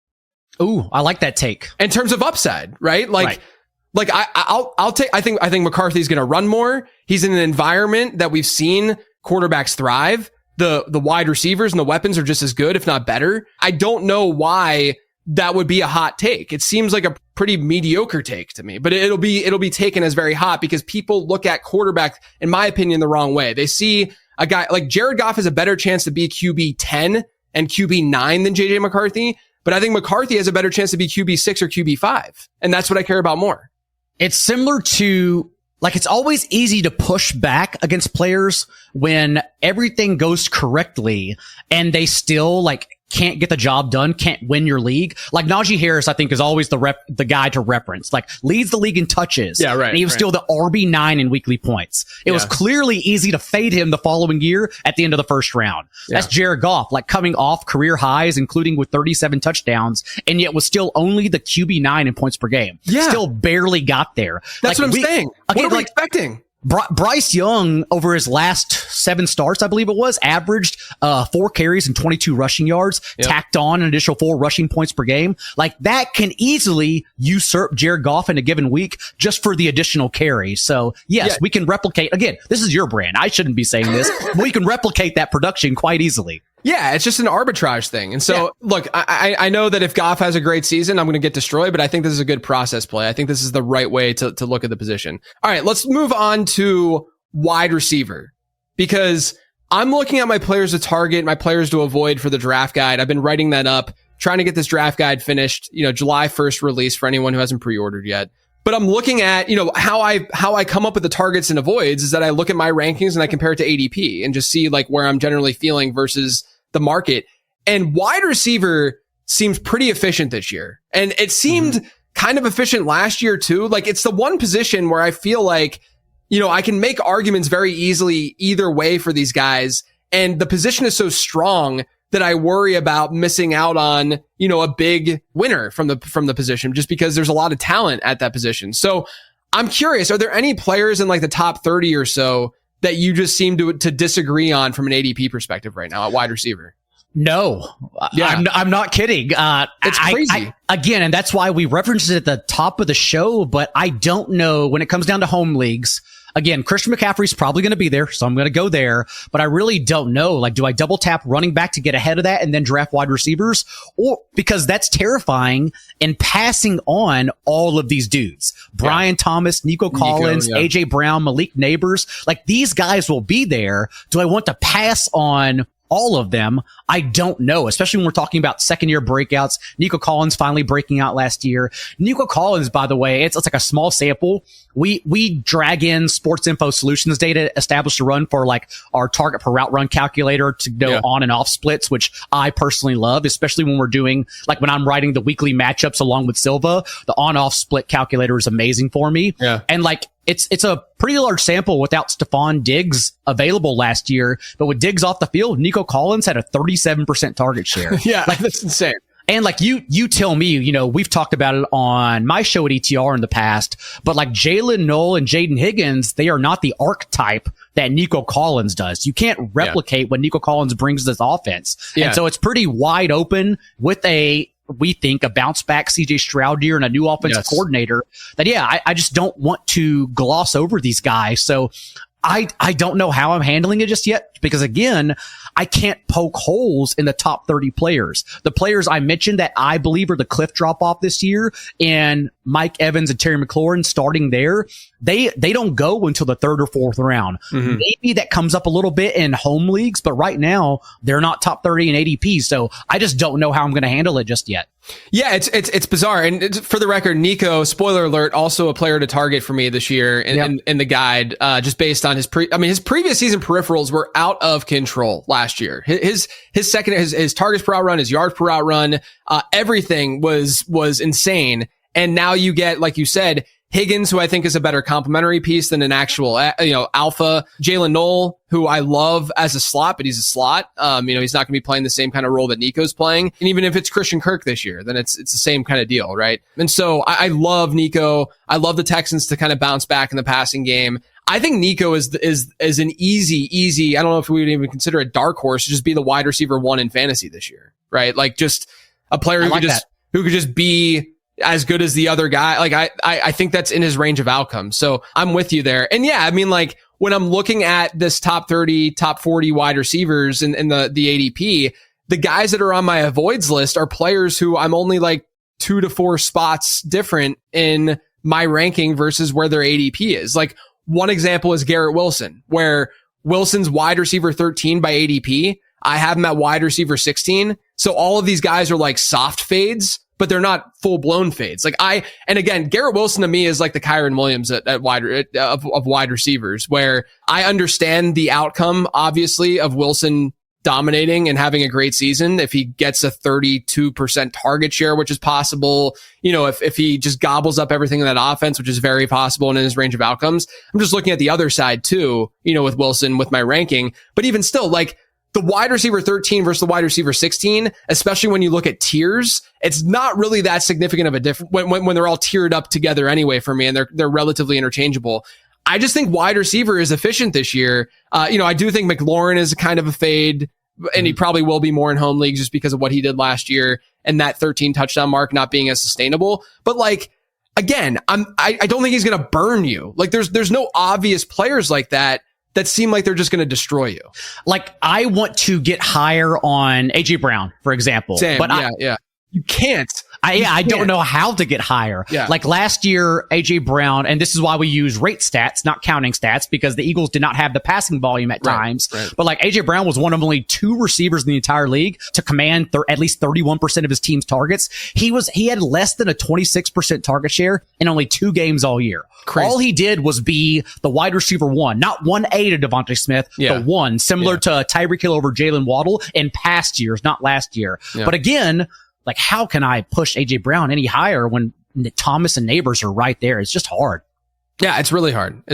Ooh, I like that take. In terms of upside, right? I'll take, I think McCarthy's going to run more. He's in an environment that we've seen quarterbacks thrive. The wide receivers and the weapons are just as good, if not better. I don't know why that would be a hot take. It seems like a pretty mediocre take to me, but it'll be taken as very hot because people look at quarterback, in my opinion, the wrong way. They see a guy like Jared Goff has a better chance to be QB 10 and QB 9 than JJ McCarthy, but I think McCarthy has a better chance to be QB 6 or QB 5. And that's what I care about more. It's similar to, like, it's always easy to push back against players when everything goes correctly and they still can't get the job done, can't win your league. Like Najee Harris, I think, is always the guy to reference. Like, leads the league in touches. Yeah, right. And he was still the RB9 in weekly points. It was clearly easy to fade him the following year at the end of the first round. Yeah. That's Jared Goff, coming off career highs, including with 37 touchdowns, and yet was still only the QB9 in points per game. Yeah. Still barely got there. That's what I'm saying. What are we expecting? Bryce Young, over his last 7 starts, I believe it was, averaged 4 carries and 22 rushing yards, tacked on an additional 4 rushing points per game. Like, that can easily usurp Jared Goff in a given week just for the additional carry. So yes, we can replicate. Again, this is your brand. I shouldn't be saying this, but we can replicate that production quite easily. Yeah, it's just an arbitrage thing. And so, look, I know that if Goff has a great season, I'm going to get destroyed, but I think this is a good process play. I think this is the right way to look at the position. All right, let's move on to wide receiver, because I'm looking at my players to target, my players to avoid for the draft guide. I've been writing that up, trying to get this draft guide finished, July 1st release for anyone who hasn't pre-ordered yet. But I'm looking at, how I come up with the targets and avoids is that I look at my rankings and I compare it to ADP and just see where I'm generally feeling versus the market. And wide receiver seems pretty efficient this year. And it seemed kind of efficient last year too. It's the one position where I feel like, I can make arguments very easily either way for these guys. And the position is so strong that I worry about missing out on, a big winner from the position just because there's a lot of talent at that position. So I'm curious, are there any players in the top 30 or so that you just seem to disagree on from an ADP perspective right now at wide receiver? No, I'm not kidding. It's crazy. Again, and that's why we referenced it at the top of the show, but I don't know when it comes down to home leagues. Again, Christian McCaffrey's probably going to be there, so I'm going to go there, but I really don't know. Do I double tap running back to get ahead of that and then draft wide receivers? Or because that's terrifying and passing on all of these dudes. Brian Thomas, Nico Collins, AJ Brown, Malik Neighbors. These guys will be there. Do I want to pass on all of them? I don't know, especially when we're talking about second year breakouts. Nico Collins finally breaking out last year. Nico Collins, by the way, it's like a small sample. We drag in Sports Info Solutions data established to run for our target per route run calculator to know on and off splits, which I personally love, especially when we're doing, when I'm writing the weekly matchups along with Silva, the on off split calculator is amazing for me. Yeah. And it's a pretty large sample without Stephon Diggs available last year. But with Diggs off the field, Nico Collins had a 37% target share. Yeah, like that's insane. And like you tell me, you know, we've talked about it on my show at ETR in the past, but like Jalen Noel and Jaden Higgins, they are not the archetype that Nico Collins does. You can't replicate what Nico Collins brings to this offense. Yeah. And so it's pretty wide open with we think a bounce back CJ Stroud year and a new offensive coordinator that, I just don't want to gloss over these guys. So I don't know how I'm handling it just yet, because again, I can't poke holes in the top 30 players. The players I mentioned that I believe are the cliff drop off this year, and Mike Evans and Terry McLaurin starting there, they don't go until the third or fourth round. Mm-hmm. Maybe that comes up a little bit in home leagues, but right now they're not top 30 in ADP. So I just don't know how I'm going to handle it just yet. Yeah, it's bizarre. And for the record, Nico, spoiler alert, also a player to target for me this year in the guide, just based on his previous season peripherals were out of control last year. His targets per out run, his yards per out run, everything was insane. And now you get, like you said, Higgins, who I think is a better complementary piece than an actual, alpha. Jalen Noel, who I love as a slot, but he's a slot. He's not going to be playing the same kind of role that Nico's playing. And even if it's Christian Kirk this year, then it's the same kind of deal, right? And so I love Nico. I love the Texans to kind of bounce back in the passing game. I think Nico is an easy, I don't know if we would even consider a dark horse to just be the wide receiver 1 in fantasy this year, right? Like just a player who could just be as good as the other guy. Like I think that's in his range of outcomes. So I'm with you there. And yeah, I mean, like when I'm looking at this top 30, top 40 wide receivers in the ADP, the guys that are on my avoids list are players who I'm only like 2 to 4 spots different in my ranking versus where their ADP is. Like one example is Garrett Wilson, where Wilson's wide receiver 13 by ADP. I have him at wide receiver 16. So all of these guys are like soft fades, but they're not full blown fades. And again, Garrett Wilson to me is like the Kyren Williams of wide receivers, where I understand the outcome, obviously, of Wilson dominating and having a great season. If he gets a 32% target share, which is possible, if he just gobbles up everything in that offense, which is very possible and in his range of outcomes. I'm just looking at the other side too, with Wilson, with my ranking, but even still, like, the wide receiver 13 versus the wide receiver 16, especially when you look at tiers, it's not really that significant of a difference when they're all tiered up together anyway for me, and they're relatively interchangeable. I just think wide receiver is efficient this year. I do think McLaurin is kind of a fade, and he probably will be more in home leagues just because of what he did last year and that 13 touchdown mark not being as sustainable. But like, again, I don't think he's going to burn you. Like there's no obvious players like that seem like they're just going to destroy you. Like I want to get higher on AJ Brown, for example. Same, but you can't. I don't know how to get higher. Yeah. Like last year, AJ Brown, and this is why we use rate stats, not counting stats, because the Eagles did not have the passing volume at times. Right. But like AJ Brown was one of only 2 receivers in the entire league to command at least 31% of his team's targets. He had less than a 26% target share in only 2 games all year. Crazy. All he did was be the wide receiver 1, not 1A to Devontae Smith, but 1, similar to Tyreek Hill over Jalen Waddle in past years, not last year. Yeah. But again, like, how can I push AJ Brown any higher when Thomas and Neighbors are right there? It's just hard. Yeah, it's really hard. Do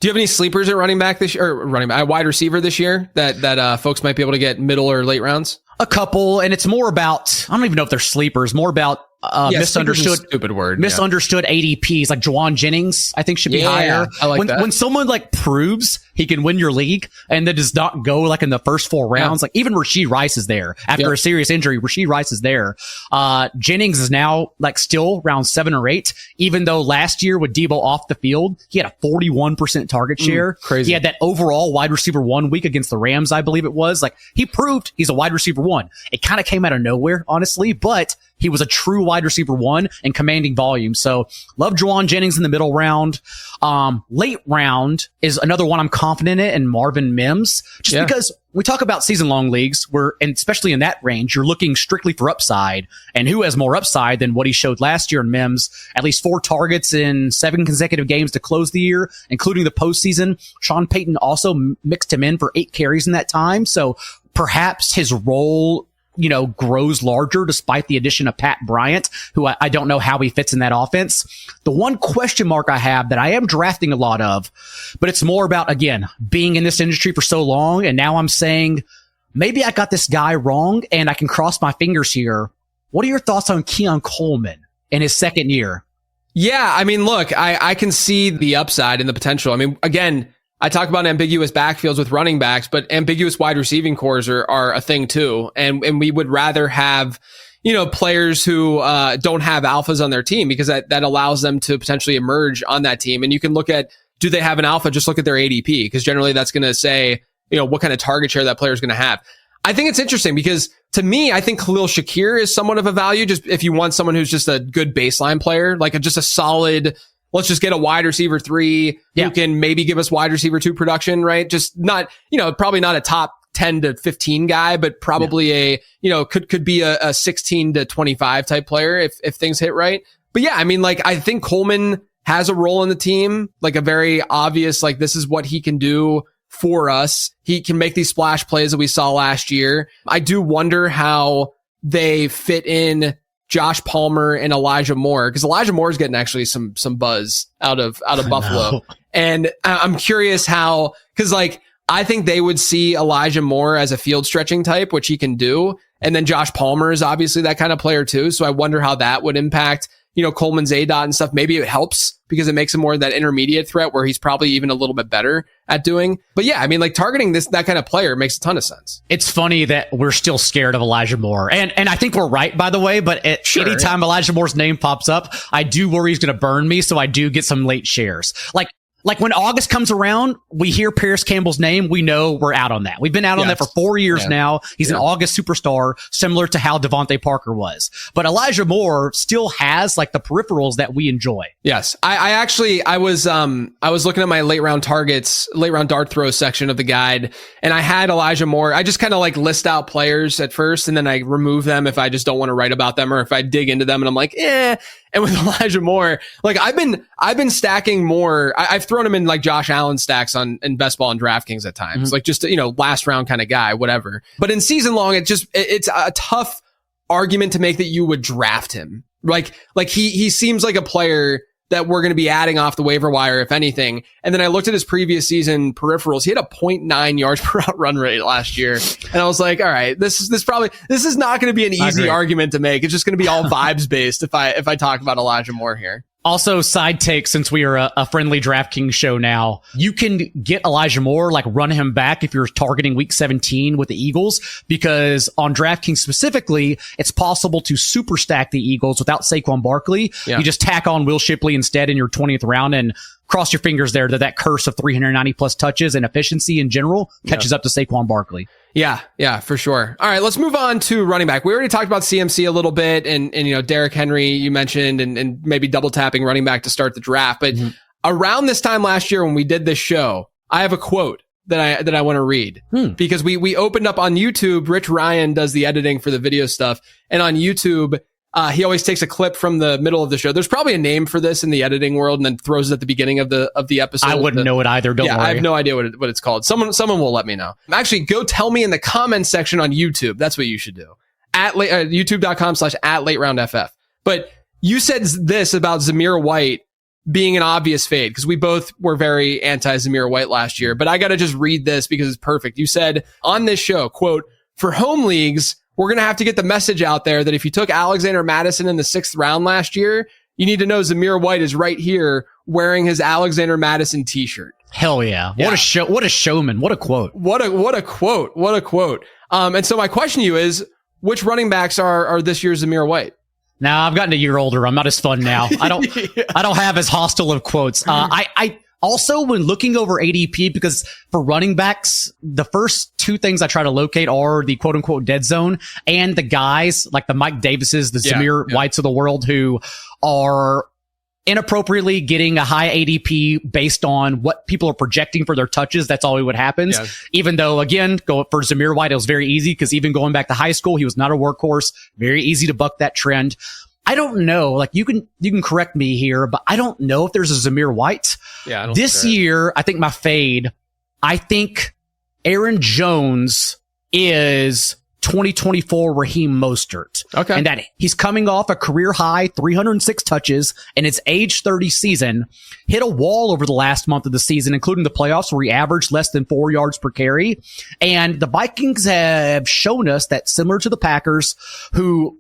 you have any sleepers at running back this year, or wide receiver this year that folks might be able to get middle or late rounds? A couple, and it's more about, I don't even know if they're sleepers, more about misunderstood, stupid word, misunderstood ADPs. Like Juwan Jennings, I think should be higher. I like that. When someone like proves he can win your league and then does not go like in the first 4 rounds, like even Rashee Rice is there after a serious injury. Rashee Rice is there. Jennings is now like still round 7 or 8, even though last year with Debo off the field, he had a 41% target share. Crazy. He had that overall wide receiver 1 week against the Rams, I believe it was. Like he proved he's a wide receiver 1. It kind of came out of nowhere, honestly, but he was a true wide receiver 1 and commanding volume. So love Juwan Jennings in the middle round. Late round is another one I'm confident in, and Marvin Mims, because we talk about season long leagues and especially in that range, you're looking strictly for upside, and who has more upside than what he showed last year in Mims? At least 4 targets in 7 consecutive games to close the year, including the postseason. Sean Payton also mixed him in for 8 carries in that time. So perhaps his role grows larger despite the addition of Pat Bryant, who I don't know how he fits in that offense. The one question mark I have that I am drafting a lot of, but it's more about, again, being in this industry for so long. And now I'm saying, maybe I got this guy wrong and I can cross my fingers here. What are your thoughts on Keon Coleman in his second year? Yeah, I mean, look, I can see the upside and the potential. I mean, again, I talk about ambiguous backfields with running backs, but ambiguous wide receiving cores are a thing too. And we would rather have, players who don't have alphas on their team, because that allows them to potentially emerge on that team. And you can look at, do they have an alpha? Just look at their ADP, because generally that's going to say, what kind of target share that player is going to have. I think it's interesting because, to me, I think Khalil Shakir is somewhat of a value, just if you want someone who's just a good baseline player, like just a solid, let's just get a wide receiver 3 who can maybe give us wide receiver 2 production, right? Just not, probably not a top 10 to 15 guy, but probably could be a 16 to 25 type player if things hit right. But yeah, I mean, I think Coleman has a role in the team, like a very obvious, this is what he can do for us. He can make these splash plays that we saw last year. I do wonder how they fit in Josh Palmer and Elijah Moore, because Elijah Moore is getting actually some buzz out of Buffalo. And I'm curious how, because I think they would see Elijah Moore as a field stretching type, which he can do. And then Josh Palmer is obviously that kind of player too. So I wonder how that would impact, Coleman's ADOT and stuff. Maybe it helps because it makes him more of that intermediate threat where he's probably even a little bit better at doing. But yeah, I mean, targeting that kind of player makes a ton of sense. It's funny that we're still scared of Elijah Moore. And I think we're right, by the way, but anytime Elijah Moore's name pops up, I do worry he's going to burn me. So I do get some late shares. Like when August comes around, we hear Paris Campbell's name. We know we're out on that. We've been out on that for 4 years now. He's an August superstar, similar to how Devontae Parker was. But Elijah Moore still has the peripherals that we enjoy. Yes. I was looking at my late round dart throw section of the guide, and I had Elijah Moore. I just kind of list out players at first, and then I remove them if I just don't want to write about them, or if I dig into them and I'm like, eh. And with Elijah Moore, I've been stacking more. I've thrown him in Josh Allen stacks in best ball and DraftKings at times, just last round kind of guy, whatever. But in season long, it's a tough argument to make that you would draft him. He seems like a player that we're going to be adding off the waiver wire, if anything. And then I looked at his previous season peripherals. He had a 0.9 yards per out run rate last year. And I was like, all right, this is not going to be an easy argument to make. It's just going to be all vibes based if I talk about Elijah Moore here. Also, side take, since we are a friendly DraftKings show now, you can get Elijah Moore, run him back if you're targeting week 17 with the Eagles, because on DraftKings specifically, it's possible to super stack the Eagles without Saquon Barkley. Yeah. You just tack on Will Shipley instead in your 20th round and cross your fingers there that curse of 390 plus touches and efficiency in general catches up to Saquon Barkley. Yeah, for sure. All right, let's move on to running back. We already talked about CMC a little bit, and Derrick Henry you mentioned, and maybe double tapping running back to start the draft. But around this time last year when we did this show, I have a quote that I want to read because we opened up on YouTube. Rich Ryan does the editing for the video stuff, and on YouTube, he always takes a clip from the middle of the show. There's probably a name for this in the editing world, and then throws it at the beginning of the episode. I wouldn't know it either. Don't worry. I have no idea what it's called. Someone will let me know. Actually, go tell me in the comments section on YouTube. That's what you should do. At youtube.com/@lateroundff. But you said this about Zamir White being an obvious fade, because we both were very anti Zamir White last year. But I got to just read this because it's perfect. You said on this show, quote, "For home leagues, we're going to have to get the message out there that if you took Alexander Mattison in the 6th round last year, you need to know Zamir White is right here wearing his Alexander Mattison t-shirt." Hell yeah. What a show. What a showman. What a quote. What a quote. And so my question to you is, which running backs are this year's Zamir White? Now, I've gotten a year older. I'm not as fun now. I don't have as hostile of quotes. I also, when looking over ADP, because for running backs, the first two things I try to locate are the quote unquote dead zone and the guys like the Mike Davises, the Zamir Whites of the world, who are inappropriately getting a high ADP based on what people are projecting for their touches. That's always what happens. Yeah. Even though, again, go for Zamir White, it was very easy because even going back to high school, he was not a workhorse. Very easy to buck that trend. I don't know. You can correct me here, but I don't know if there's a Zamir White. Yeah. This year, I think my fade, I think Aaron Jones is 2024 Raheem Mostert. Okay. And that he's coming off a career high 306 touches in his age 30 season, hit a wall over the last month of the season, including the playoffs where he averaged less than 4 yards per carry. And the Vikings have shown us that, similar to the Packers, who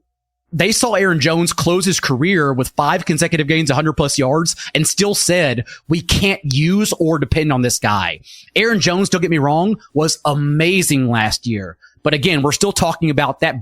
they saw Aaron Jones close his career with 5 consecutive games, 100 plus yards, and still said, we can't use or depend on this guy. Aaron Jones, don't get me wrong, was amazing last year. But again, we're still talking about that,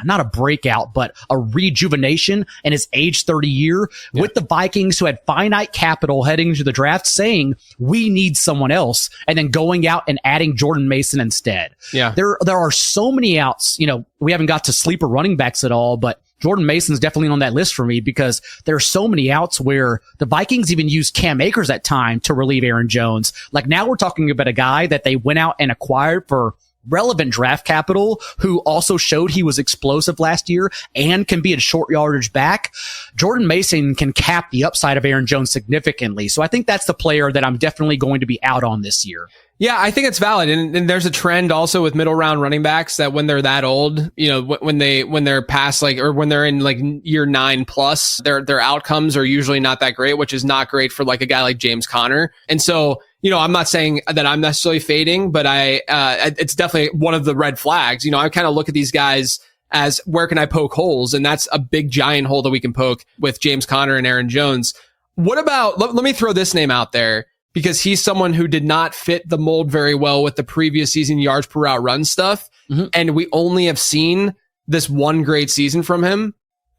not a breakout, but a rejuvenation in his age 30 year with the Vikings, who had finite capital heading into the draft, saying we need someone else, and then going out and adding Jordan Mason instead. Yeah. There are so many outs. We haven't got to sleeper running backs at all, but Jordan Mason's definitely on that list for me because there are so many outs where the Vikings even used Cam Akers at time to relieve Aaron Jones. Like, now we're talking about a guy that they went out and acquired for relevant draft capital, who also showed he was explosive last year and can be a short yardage back. Jordan Mason can cap the upside of Aaron Jones significantly. So I think that's the player that I'm definitely going to be out on this year. Yeah, I think it's valid. And there's a trend also with middle round running backs that when they're that old, when they're past or when they're in year 9 plus, their outcomes are usually not that great, which is not great for a guy like James Conner. And so, I'm not saying that I'm necessarily fading, but it's definitely one of the red flags. I kind of look at these guys as, where can I poke holes? And that's a big giant hole that we can poke with James Conner and Aaron Jones. What about, let me throw this name out there, because he's someone who did not fit the mold very well with the previous season yards per route run stuff. Mm-hmm. And we only have seen this one great season from him.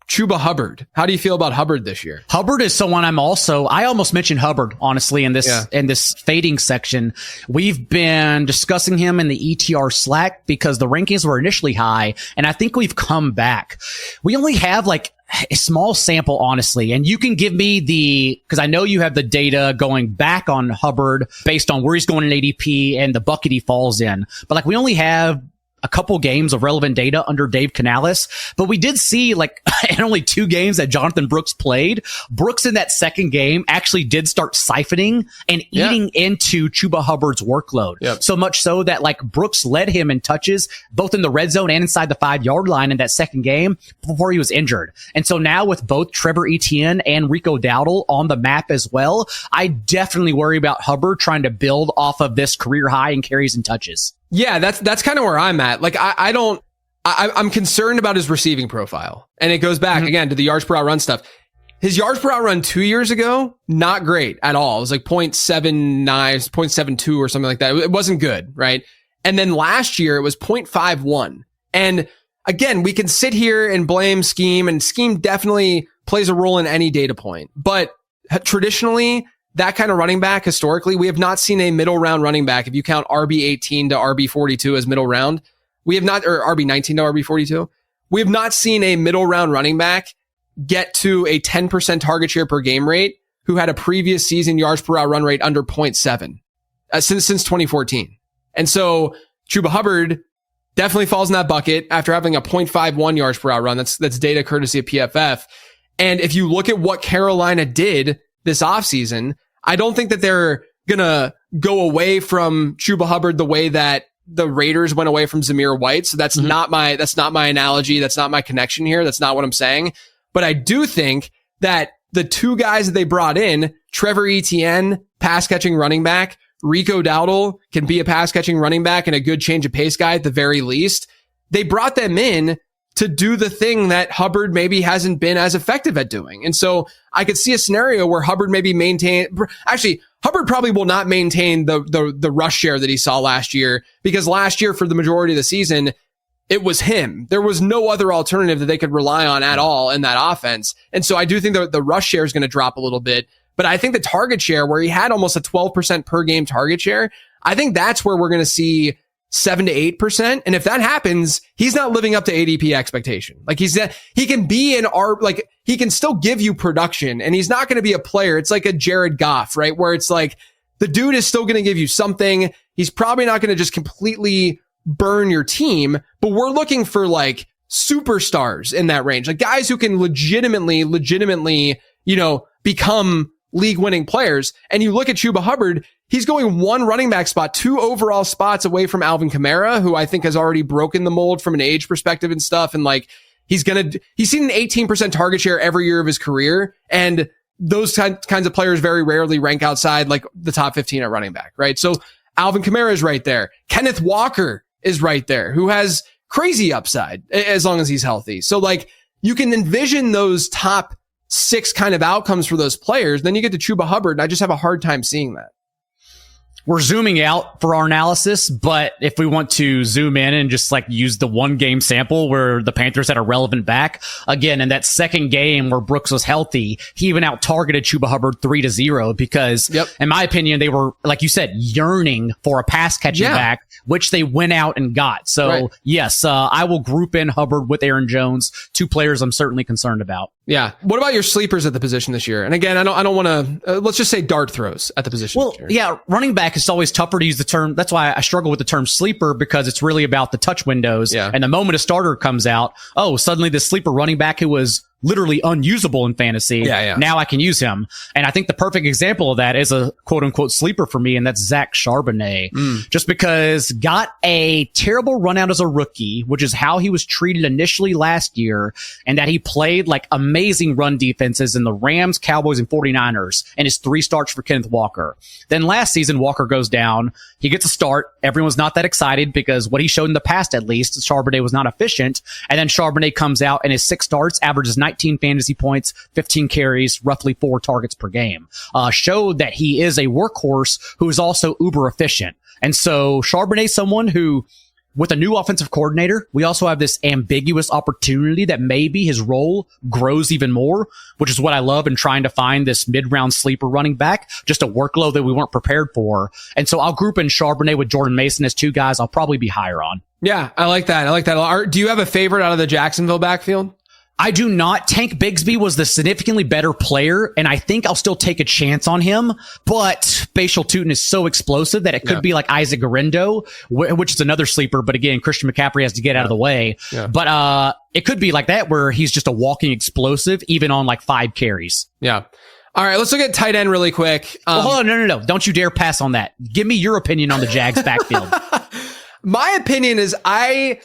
Chuba Hubbard. How do you feel about Hubbard this year? Hubbard is someone I almost mentioned Hubbard, honestly, in this fading section. We've been discussing him in the ETR Slack because the rankings were initially high, and I think we've come back. We only have a small sample, honestly, and you can give me because I know you have the data going back on Hubbard based on where he's going in ADP and the bucket he falls in. But we only have a couple games of relevant data under Dave Canales, but we did see in only 2 games that Jonathan Brooks played, Brooks in that second game actually did start siphoning and eating into Chuba Hubbard's workload. Yep. So much so that Brooks led him in touches both in the red zone and inside the 5-yard line in that second game before he was injured. And so now with both Trevor Etienne and Rico Dowdle on the map as well, I definitely worry about Hubbard trying to build off of this career high in carries and touches. Yeah, that's kind of where I'm at. I'm concerned about his receiving profile. And it goes back again to the yards per out run stuff. His yards per out run 2 years ago, not great at all. It was 0.79, 0.72 or something like that. It wasn't good, right? And then last year it was 0.51. And again, we can sit here and blame scheme, and scheme definitely plays a role in any data point. But traditionally, that kind of running back, historically, we have not seen a middle round running back. If you count RB18 to RB42 as middle round, we have not, or RB19 to RB42, we have not seen a middle round running back get to a 10% target share per game rate who had a previous season yards per route run rate under 0.7 since 2014. And so Chuba Hubbard definitely falls in that bucket after having a 0.51 yards per route run. That's data courtesy of PFF. And if you look at what Carolina did this offseason, I don't think that they're gonna go away from Chuba Hubbard the way that the Raiders went away from Zamir White. So that's not my analogy. That's not my connection here. That's not what I'm saying. But I do think that the 2 guys that they brought in, Trevor Etienne, pass catching running back, Rico Dowdle can be a pass catching running back and a good change of pace guy at the very least. They brought them in to do the thing that Hubbard maybe hasn't been as effective at doing. And so I could see a scenario where Hubbard maybe Hubbard probably will not maintain the rush share that he saw last year, because last year for the majority of the season, it was him. There was no other alternative that they could rely on at all in that offense. And so I do think the rush share is going to drop a little bit, but I think the target share, where he had almost a 12% per game target share, I think that's where we're going to see 7 to 8%. And if that happens, he's not living up to ADP expectation. He can be he can still give you production, and he's not going to be a player. It's like a Jared Goff, right? Where it's the dude is still going to give you something. He's probably not going to just completely burn your team, but we're looking for superstars in that range, guys who can legitimately, become league-winning players. And you look at Chuba Hubbard, he's going 1 running back spot, 2 overall spots away from Alvin Kamara, who I think has already broken the mold from an age perspective and stuff. And like, he's seen an 18% target share every year of his career. And those kinds of players very rarely rank outside like the top 15 at running back, right? So Alvin Kamara is right there. Kenneth Walker is right there, who has crazy upside as long as he's healthy. So like, you can envision those top 6 kind of outcomes for those players. Then you get to Chuba Hubbard, and I just have a hard time seeing that. We're zooming out for our analysis, but if we want to zoom in and just like use the 1 game sample where the Panthers had a relevant back, again, in that second game where Brooks was healthy, he even out targeted Chuba Hubbard 3-0 because in my opinion, they were, like you said, yearning for a pass catching back, which they went out and got. So yes, I will group in Hubbard with Aaron Jones, 2 players I'm certainly concerned about. Yeah. What about your sleepers at the position this year? And again, I don't want to, let's just say dart throws at the position. Well, yeah, running back is always tougher to use the term. That's why I struggle with the term sleeper, because it's really about the touch windows. Yeah. And the moment a starter comes out, oh, suddenly the sleeper running back who was literally unusable in fantasy. Now I can use him. And I think the perfect example of that is a quote unquote sleeper for me. And that's Zach Charbonnet, just because got a terrible run out as a rookie, which is how he was treated initially last year. And that he played like amazing run defenses in the Rams, Cowboys, and 49ers in his 3 starts for Kenneth Walker. Then last season, Walker goes down. He gets a start. Everyone's not that excited because what he showed in the past, at least, Charbonnet was not efficient. And then Charbonnet comes out and his 6 starts, averages 19 fantasy points, 15 carries, roughly 4 targets per game. Showed that he is a workhorse who is also uber efficient. And so Charbonnet, someone who, with a new offensive coordinator, we also have this ambiguous opportunity that maybe his role grows even more, which is what I love in trying to find this mid-round sleeper running back, just a workload that we weren't prepared for. And so I'll group in Charbonnet with Jordan Mason as 2 guys I'll probably be higher on. Yeah, I like that. I like that. Do you have a favorite out of the Jacksonville backfield? I do not. Tank Bigsby was the significantly better player, and I think I'll still take a chance on him. But Bashal Tutin is so explosive that it could be like Isaac Garendo, which is another sleeper. But again, Christian McCaffrey has to get out of the way. But it could be like that, where he's just a walking explosive, even on like 5 carries. Yeah. All right, let's look at tight end really quick. Well, hold on, no. Don't you dare pass on that. Give me your opinion on the Jags backfield. My opinion is I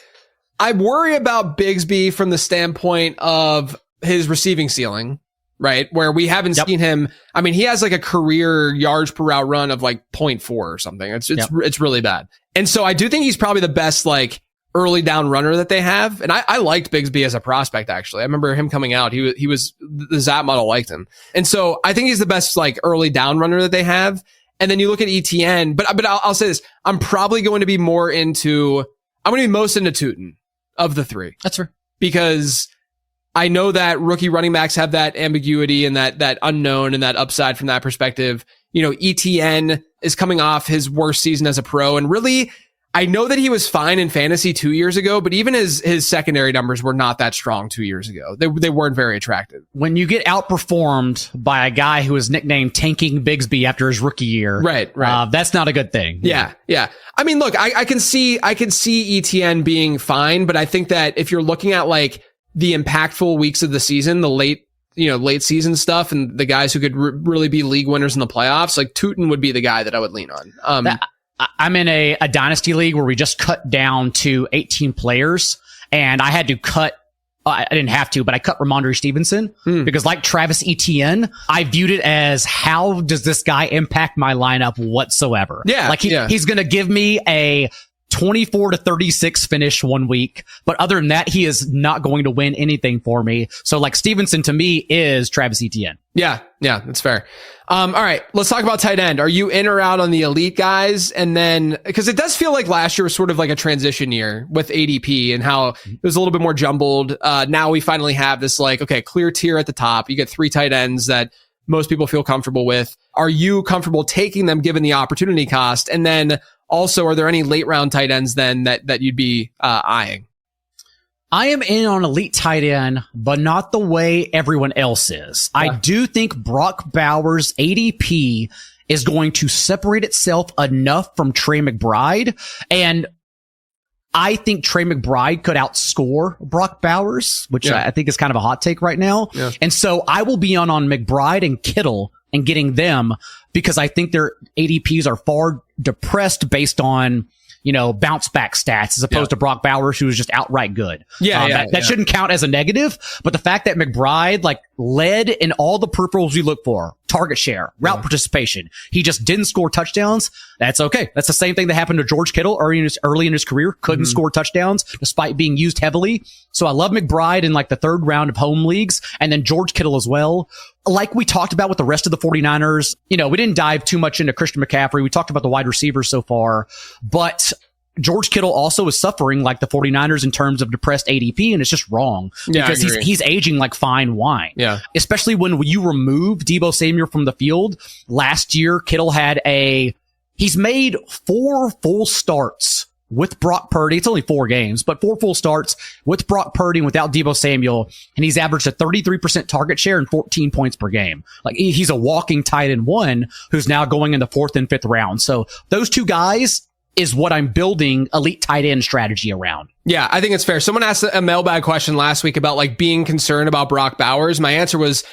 worry about Bigsby from the standpoint of his receiving ceiling, right? Where we haven't seen him. I mean, he has like a career yards per route run of like 0.4 or something. It's really bad. And so I do think he's probably the best like early down runner that they have. And I liked Bigsby as a prospect, actually. I remember him coming out. He was the Zap model liked him. And so I think he's the best like early down runner that they have. And then you look at ETN, but I'll say this. I'm probably going to be I'm going to be most into Tutin of the 3. That's fair. Because I know that rookie running backs have that ambiguity and that unknown and that upside from that perspective. You know, ETN is coming off his worst season as a pro. And really, I know that he was fine in fantasy 2 years ago, but even his secondary numbers were not that strong 2 years ago. They weren't very attractive. When you get outperformed by a guy who is nicknamed Tanking Bigsby after his rookie year, right. That's not a good thing. Yeah. I mean, look, I can see ETN being fine, but I think that if you're looking at like the impactful weeks of the season, the late season stuff, and the guys who could really be league winners in the playoffs, like Tutin would be the guy that I would lean on. I'm in a dynasty league where we just cut down to 18 players, and I had to cut. I didn't have to, but I cut Ramondre Stevenson because, like Travis Etienne, I viewed it as, how does this guy impact my lineup whatsoever? Yeah, like he's going to give me a 24-36 finish 1 week, but other than that, he is not going to win anything for me. So, like, Stevenson to me is Travis Etienne. Yeah, that's fair. All right, let's talk about tight end. Are you in or out on the elite guys? And then, because it does feel like last year was sort of like a transition year with ADP and how it was a little bit more jumbled. Now we finally have this like, okay, clear tier at the top. You get 3 tight ends that most people feel comfortable with. Are you comfortable taking them given the opportunity cost? And then also, are there any late round tight ends then that you'd be eyeing? I am in on elite tight end, but not the way everyone else is. Yeah. I do think Brock Bowers' ADP is going to separate itself enough from Trey McBride. And I think Trey McBride could outscore Brock Bowers, which I think is kind of a hot take right now. Yeah. And so I will be on McBride and Kittle and getting them because I think their ADPs are far depressed based on, bounce back stats as opposed to Brock Bowers, who was just outright good. That shouldn't count as a negative, but the fact that McBride led in all the peripherals we look for, target share, route participation, he just didn't score touchdowns. That's okay. That's the same thing that happened to George Kittle early in his career. Couldn't score touchdowns despite being used heavily. So I love McBride in the third round of home leagues, and then George Kittle as well. Like we talked about with the rest of the 49ers, we didn't dive too much into Christian McCaffrey. We talked about the wide receivers so far, but George Kittle also is suffering like the 49ers in terms of depressed ADP, and it's just wrong because he's aging like fine wine. Yeah. Especially when you remove Deebo Samuel from the field. Last year, Kittle he's made 4 full starts with Brock Purdy. It's only 4 games, but 4 full starts with Brock Purdy and without Deebo Samuel. And he's averaged a 33% target share and 14 points per game. He's a walking tight end 1 who's now going in the 4th and 5th round. So those 2 guys is what I'm building elite tight end strategy around. Yeah, I think it's fair. Someone asked a mailbag question last week about being concerned about Brock Bowers. My answer was,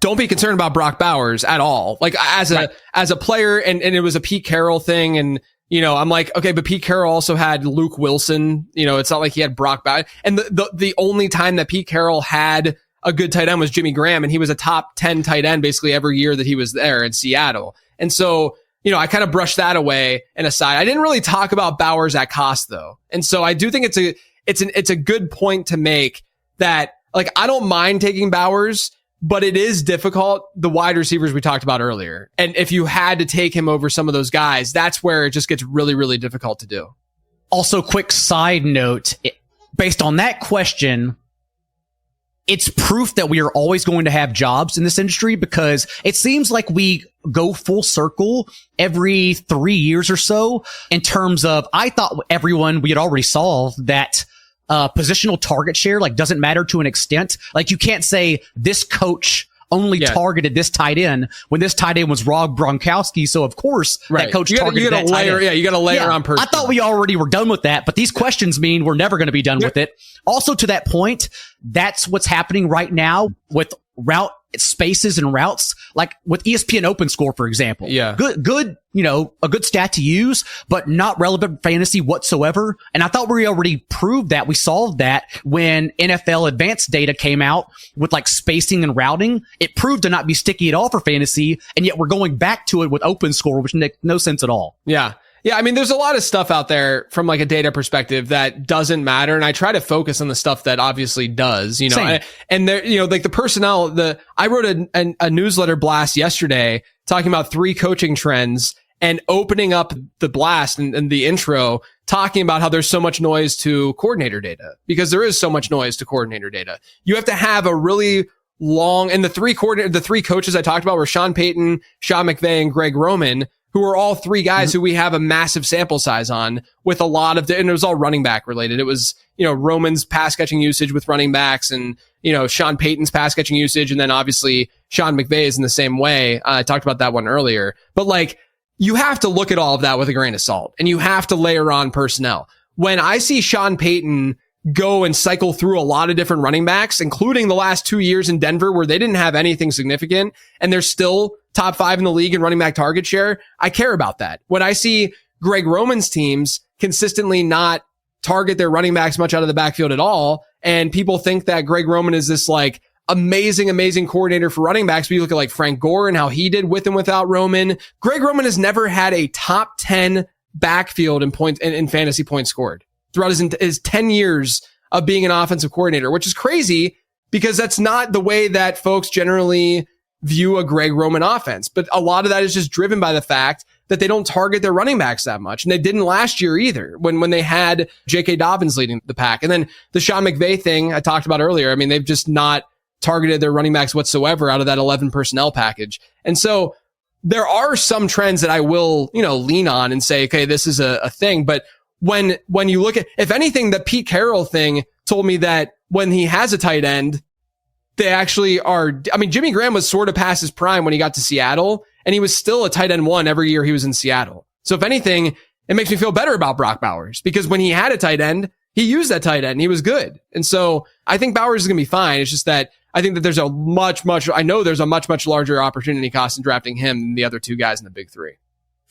don't be concerned about Brock Bowers at all. As a player, and it was a Pete Carroll thing, and I'm like, okay, but Pete Carroll also had Luke Wilson. It's not like he had Brock Bowers. And the only time that Pete Carroll had a good tight end was Jimmy Graham, and he was a top 10 tight end basically every year that he was there in Seattle. And so, I kind of brushed that away and aside. I didn't really talk about Bowers at cost though. And so I do think it's a good point to make that, I don't mind taking Bowers, but it is difficult, the wide receivers we talked about earlier. And if you had to take him over some of those guys, that's where it just gets really, really difficult to do. Also, quick side note, based on that question, it's proof that we are always going to have jobs in this industry, because it seems like we go full circle every 3 years or so in terms of, I thought we had already solved that positional target share doesn't matter to an extent. You can't say this coach only targeted this tight end when this tight end was Rob Gronkowski. So of course that coach targeted that tight end. Yeah, you got to layer on person. I thought we already were done with that, but these questions mean we're never going to be done with it. Also, to that point, that's what's happening right now with route spaces and routes, like with ESPN Open Score, for example. Yeah. Good, a good stat to use, but not relevant fantasy whatsoever. And I thought we already proved that. We solved that when NFL advanced data came out with spacing and routing. It proved to not be sticky at all for fantasy. And yet we're going back to it with Open Score, which makes no sense at all. Yeah. Yeah, I mean, there's a lot of stuff out there from a data perspective that doesn't matter, and I try to focus on the stuff that obviously does. And there, the personnel. I wrote a newsletter blast yesterday talking about 3 coaching trends and opening up the blast and the intro talking about how there's so much noise to coordinator data, because there is so much noise to coordinator data. You have to have a really long, and the 3 coaches I talked about were Sean Payton, Sean McVay, and Greg Roman, who are all 3 guys who we have a massive sample size on, with a lot of, and it was all running back related. It was, Roman's pass catching usage with running backs, and, Sean Payton's pass catching usage. And then obviously Sean McVay is in the same way. I talked about that one earlier, but you have to look at all of that with a grain of salt, and you have to layer on personnel. When I see Sean Payton go and cycle through a lot of different running backs, including the last 2 years in Denver where they didn't have anything significant, and they're still top 5 in the league in running back target share, I care about that. When I see Greg Roman's teams consistently not target their running backs much out of the backfield at all, and people think that Greg Roman is this amazing coordinator for running backs, but you look at Frank Gore and how he did with and without Roman. Greg Roman has never had a top 10 backfield in fantasy points scored throughout his 10 years of being an offensive coordinator, which is crazy because that's not the way that folks generally view a Greg Roman offense. But a lot of that is just driven by the fact that they don't target their running backs that much. And they didn't last year either when they had J.K. Dobbins leading the pack. And then the Sean McVay thing I talked about earlier. I mean, they've just not targeted their running backs whatsoever out of that 11 personnel package. And so there are some trends that I will, lean on and say, okay, this is a thing. But when you look at, if anything, the Pete Carroll thing told me that when he has a tight end, they actually are. I mean, Jimmy Graham was sort of past his prime when he got to Seattle, and he was still a tight end 1 every year he was in Seattle. So if anything, it makes me feel better about Brock Bowers, because when he had a tight end, he used that tight end. He was good. And so I think Bowers is going to be fine. It's just that I think that there's a much larger opportunity cost in drafting him than the other two guys in the big three.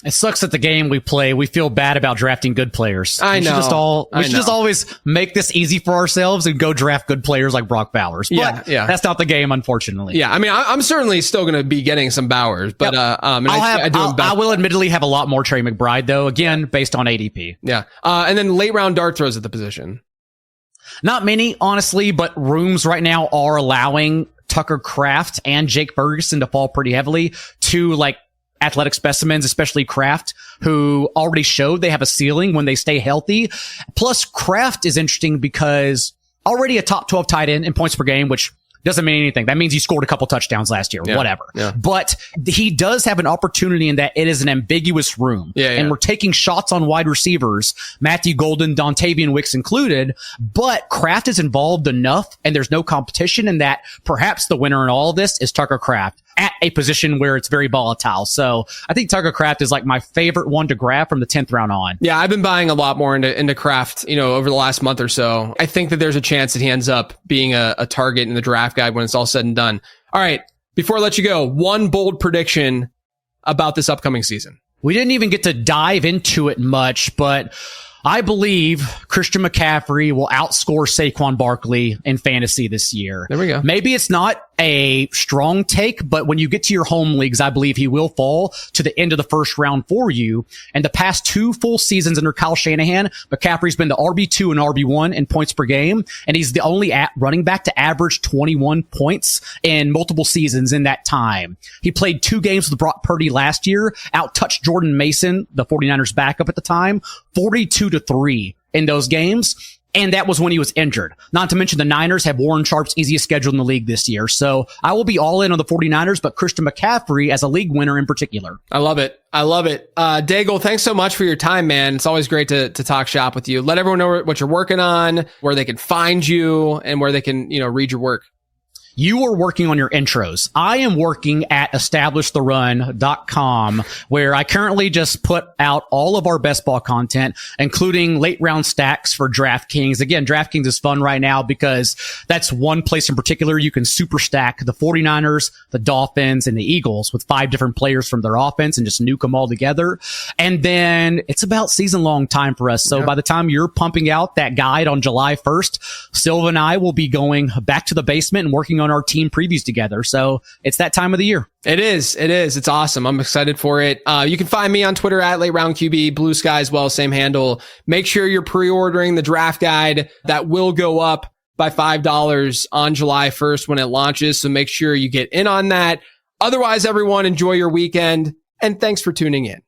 It sucks that the game we play, we feel bad about drafting good players. We should just always make this easy for ourselves and go draft good players like Brock Bowers. But that's not the game, unfortunately. Yeah, I mean, I'm certainly still going to be getting some Bowers, but I will admittedly have a lot more Trey McBride, though, again, based on ADP. Yeah, and then late round dart throws at the position. Not many, honestly, but rooms right now are allowing Tucker Kraft and Jake Ferguson to fall pretty heavily to like athletic specimens, especially Kraft, who already showed they have a ceiling when they stay healthy. Plus, Kraft is interesting because already a top 12 tight end in points per game, which doesn't mean anything. That means he scored a couple touchdowns last year, whatever. Yeah. But he does have an opportunity in that it is an ambiguous room. And we're taking shots on wide receivers, Matthew Golden, Dontavian Wicks included, but Kraft is involved enough and there's no competition in that perhaps the winner in all of this is Tucker Kraft at a position where it's very volatile. So I think Tucker Kraft is like my favorite one to grab from the 10th round on. Yeah, I've been buying a lot more into Kraft, over the last month or so. I think that there's a chance that he ends up being a target in the draft guide when it's all said and done. All right, before I let you go, one bold prediction about this upcoming season. We didn't even get to dive into it much, but I believe Christian McCaffrey will outscore Saquon Barkley in fantasy this year. There we go. Maybe it's not a strong take, but when you get to your home leagues, I believe he will fall to the end of the first round for you. And the past 2 full seasons under Kyle Shanahan, McCaffrey's been the RB2 and RB1 in points per game. And he's the only running back to average 21 points in multiple seasons in that time. He played 2 games with Brock Purdy last year, out-touched Jordan Mason, the 49ers backup at the time, 42-3 in those games. And that was when he was injured. Not to mention the Niners have Warren Sharp's easiest schedule in the league this year. So I will be all in on the 49ers, but Christian McCaffrey as a league winner in particular. I love it. Daigle, thanks so much for your time, man. It's always great to talk shop with you. Let everyone know what you're working on, where they can find you, and where they can, read your work. You are working on your intros. I am working at establishtheRun.com, where I currently just put out all of our best ball content, including late round stacks for DraftKings. Again, DraftKings is fun right now because that's one place in particular you can super stack the 49ers, the Dolphins, and the Eagles with 5 different players from their offense and just nuke them all together. And then it's about season long time for us. So by the time you're pumping out that guide on July 1st, Silva and I will be going back to the basement and working on our team previews together. So it's that time of the year. It is. It's awesome. I'm excited for it. You can find me on Twitter at LateRoundQB, Blue Sky as well, same handle. Make sure you're pre-ordering the draft guide that will go up by $5 on July 1st when it launches. So make sure you get in on that. Otherwise, everyone, enjoy your weekend and thanks for tuning in.